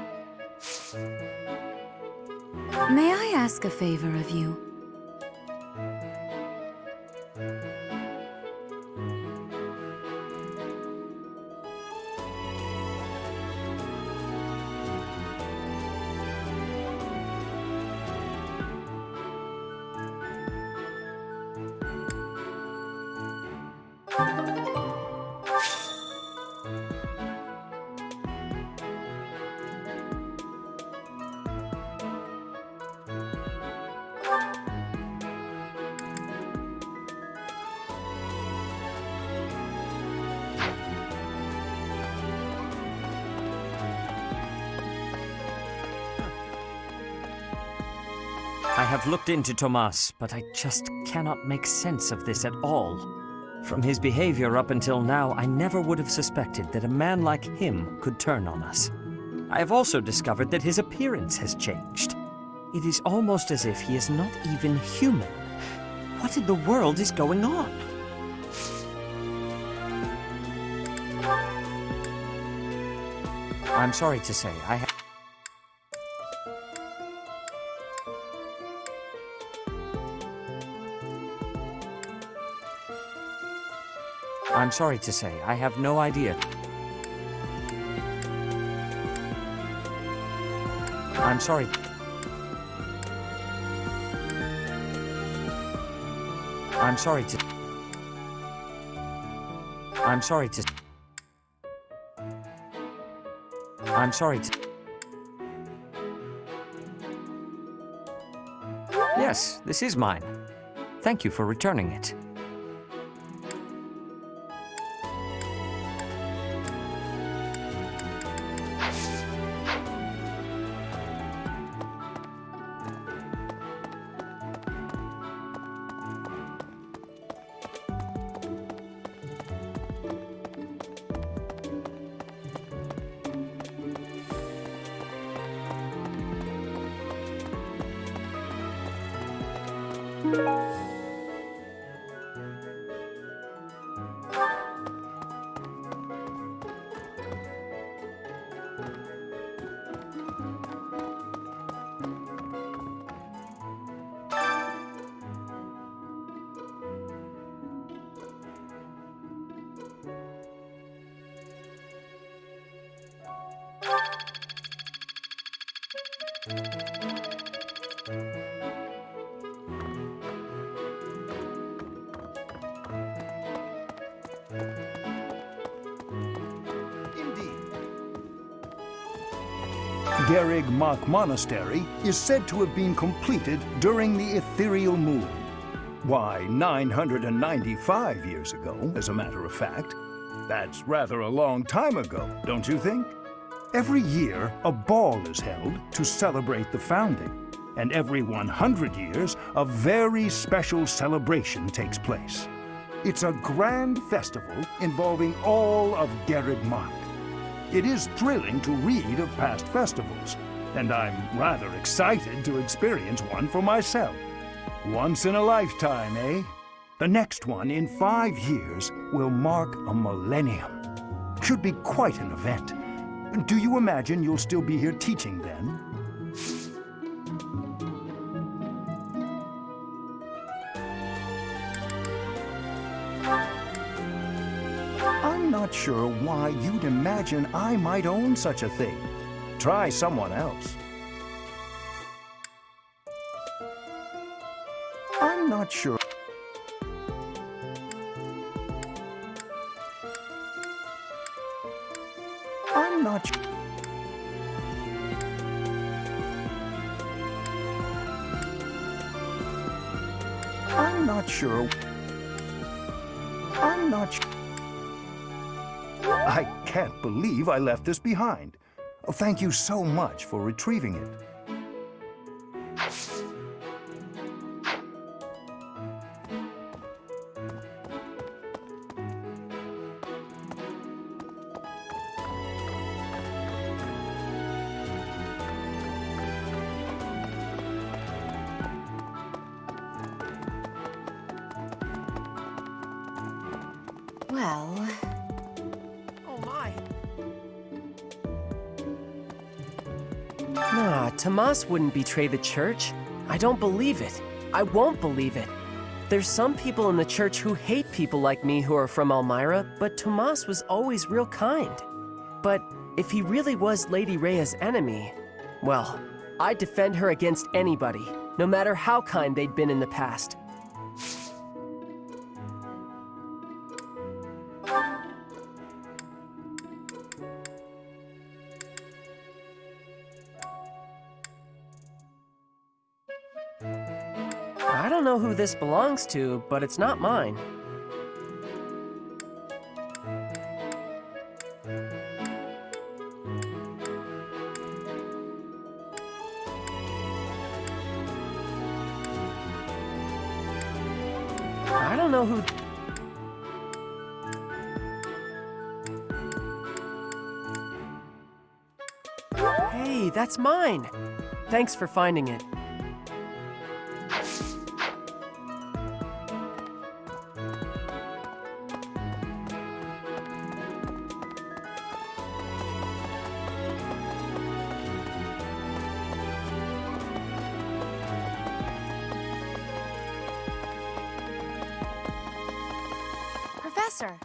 May I ask a favor of you? have looked into Tomas, but I just cannot make sense of this at all. From his behavior up until now, I never would have suspected that a man like him could turn on us. I have also discovered that his appearance has changed. It is almost as if he is not even human. What in the world is going on? I'm sorry to say, I'm sorry to say, I have no idea. I'm sorry. I'm sorry to... I'm sorry to... I'm sorry to... Yes, this is mine. Thank you for returning it. Gerig Mach Monastery is said to have been completed during the ethereal moon. Why, 995 years ago, as a matter of fact. That's rather a long time ago, don't you think? Every year, a ball is held to celebrate the founding, and every 100 years, a very special celebration takes place. It's a grand festival involving all of Gerig Mach. It is thrilling to read of past festivals, and I'm rather excited to experience one for myself. Once in a lifetime, eh? The next one in 5 years will mark a millennium. Should be quite an event. Do you imagine you'll still be here teaching then? I'm not sure why you'd imagine I might own such a thing. Try someone else. I'm not sure. I'm not sure. I'm not sure. I'm not sure. I can't believe I left this behind. Thank you so much for retrieving it. Well... Oh my. Nah, Tomas wouldn't betray the church. I don't believe it. I won't believe it. There's some people in the church who hate people like me who are from Elmira, but Tomas was always real kind. But if he really was Lady Rhea's enemy, well, I'd defend her against anybody, no matter how kind they'd been in the past. I don't know who this belongs to, but it's not mine. I don't know who... Hey, that's mine! Thanks for finding it. Professor.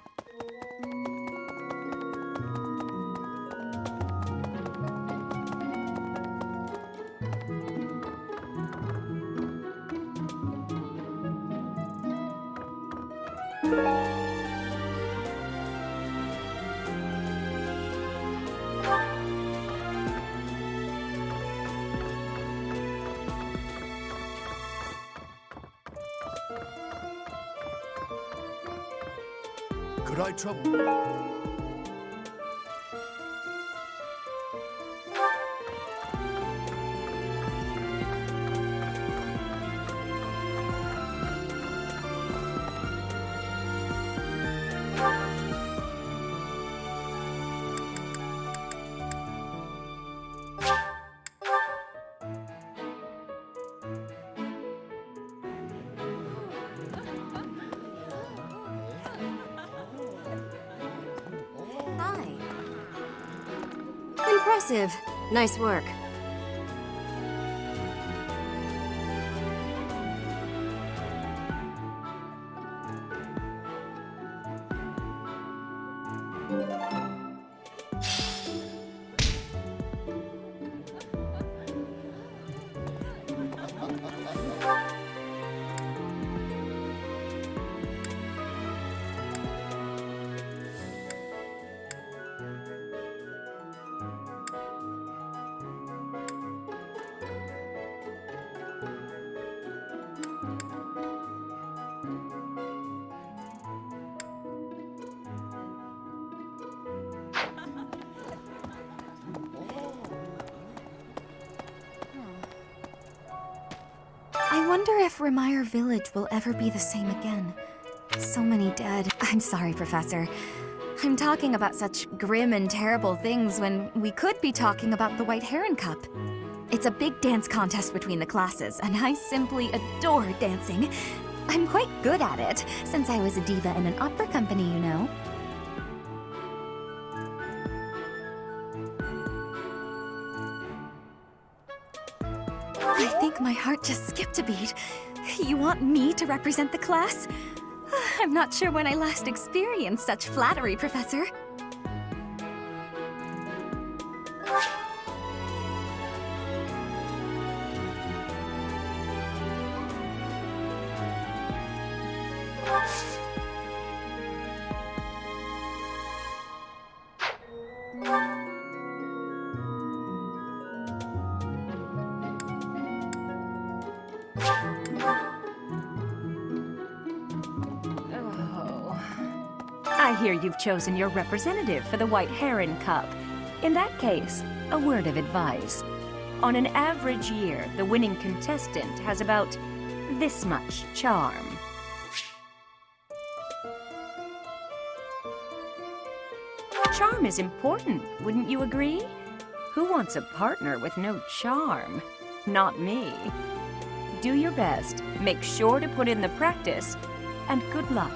Could I trouble? Hi. Impressive. Nice work. I wonder if Remire Village will ever be the same again. So many dead. I'm sorry, Professor. I'm talking about such grim and terrible things when we could be talking about the White Heron Cup. It's a big dance contest between the classes, and I simply adore dancing. I'm quite good at it, since I was a diva in an opera company, you know. I think my heart just skipped a beat. You want me to represent the class? I'm not sure when I last experienced such flattery, Professor. I hear you've chosen your representative for the White Heron Cup. In that case, a word of advice. On an average year, the winning contestant has about this much charm. Charm is important, wouldn't you agree? Who wants a partner with no charm? Not me. Do your best, make sure to put in the practice, and good luck.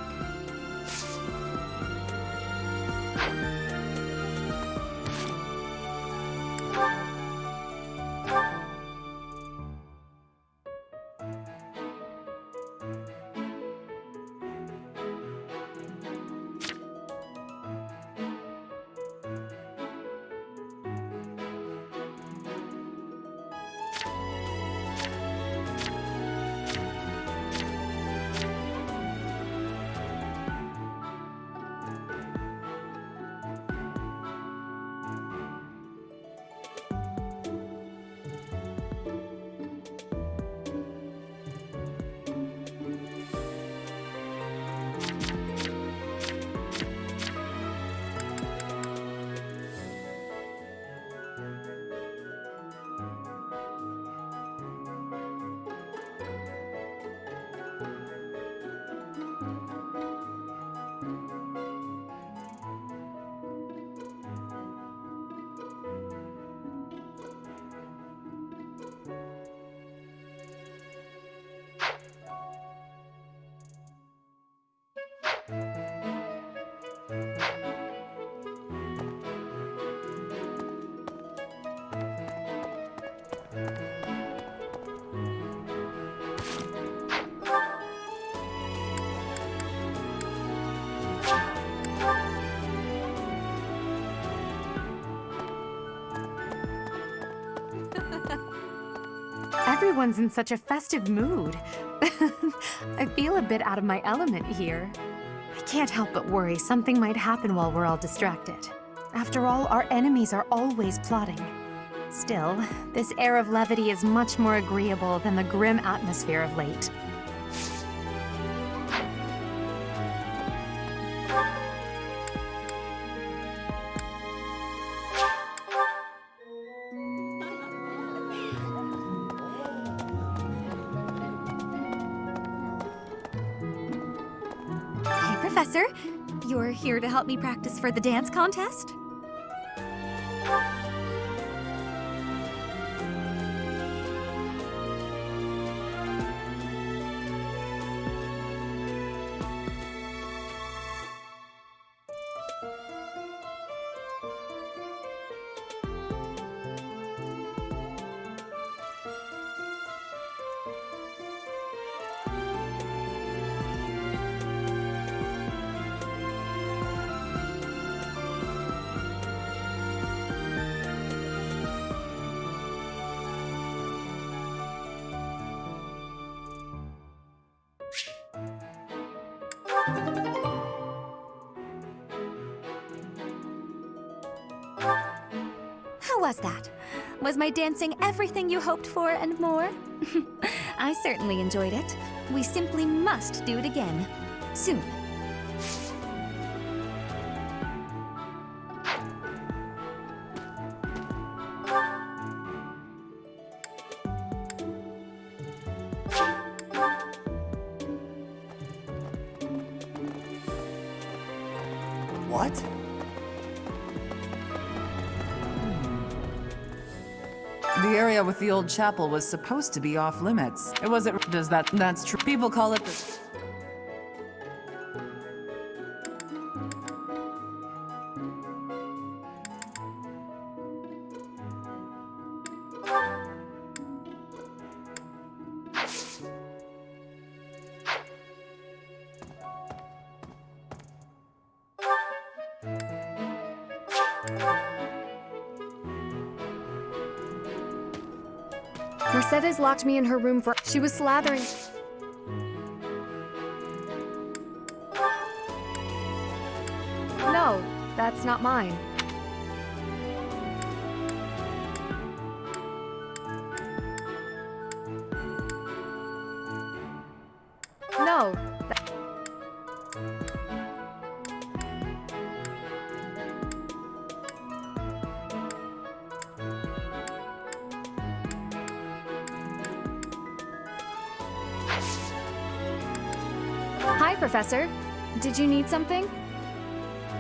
Everyone's in such a festive mood. I feel a bit out of my element here. I can't help but worry something might happen while we're all distracted. After all, our enemies are always plotting. Still, this air of levity is much more agreeable than the grim atmosphere of late. Hey, Professor. You're here to help me practice for the dance contest? How was that? Was my dancing everything you hoped for and more? I certainly enjoyed it. We simply must do it again. Soon. What? The area with the old chapel was supposed to be off limits. It wasn't. That's true. People call it the. Mercedes locked me in her room for. She was slathering. No, that's not mine. No. Hi, Professor. Did you need something?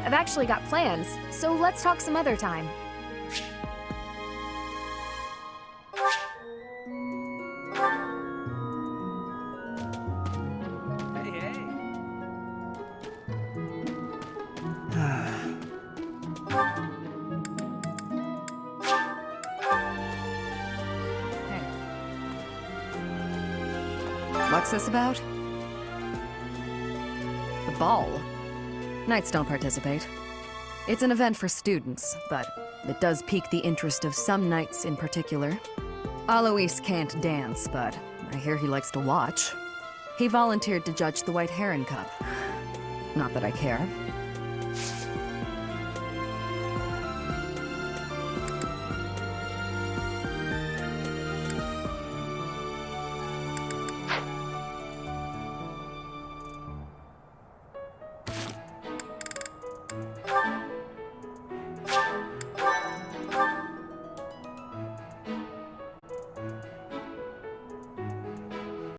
I've actually got plans, so let's talk some other time. What's this about? The ball? Knights don't participate. It's an event for students, but it does pique the interest of some knights in particular. Alois can't dance, but I hear he likes to watch. He volunteered to judge the White Heron Cup. Not that I care.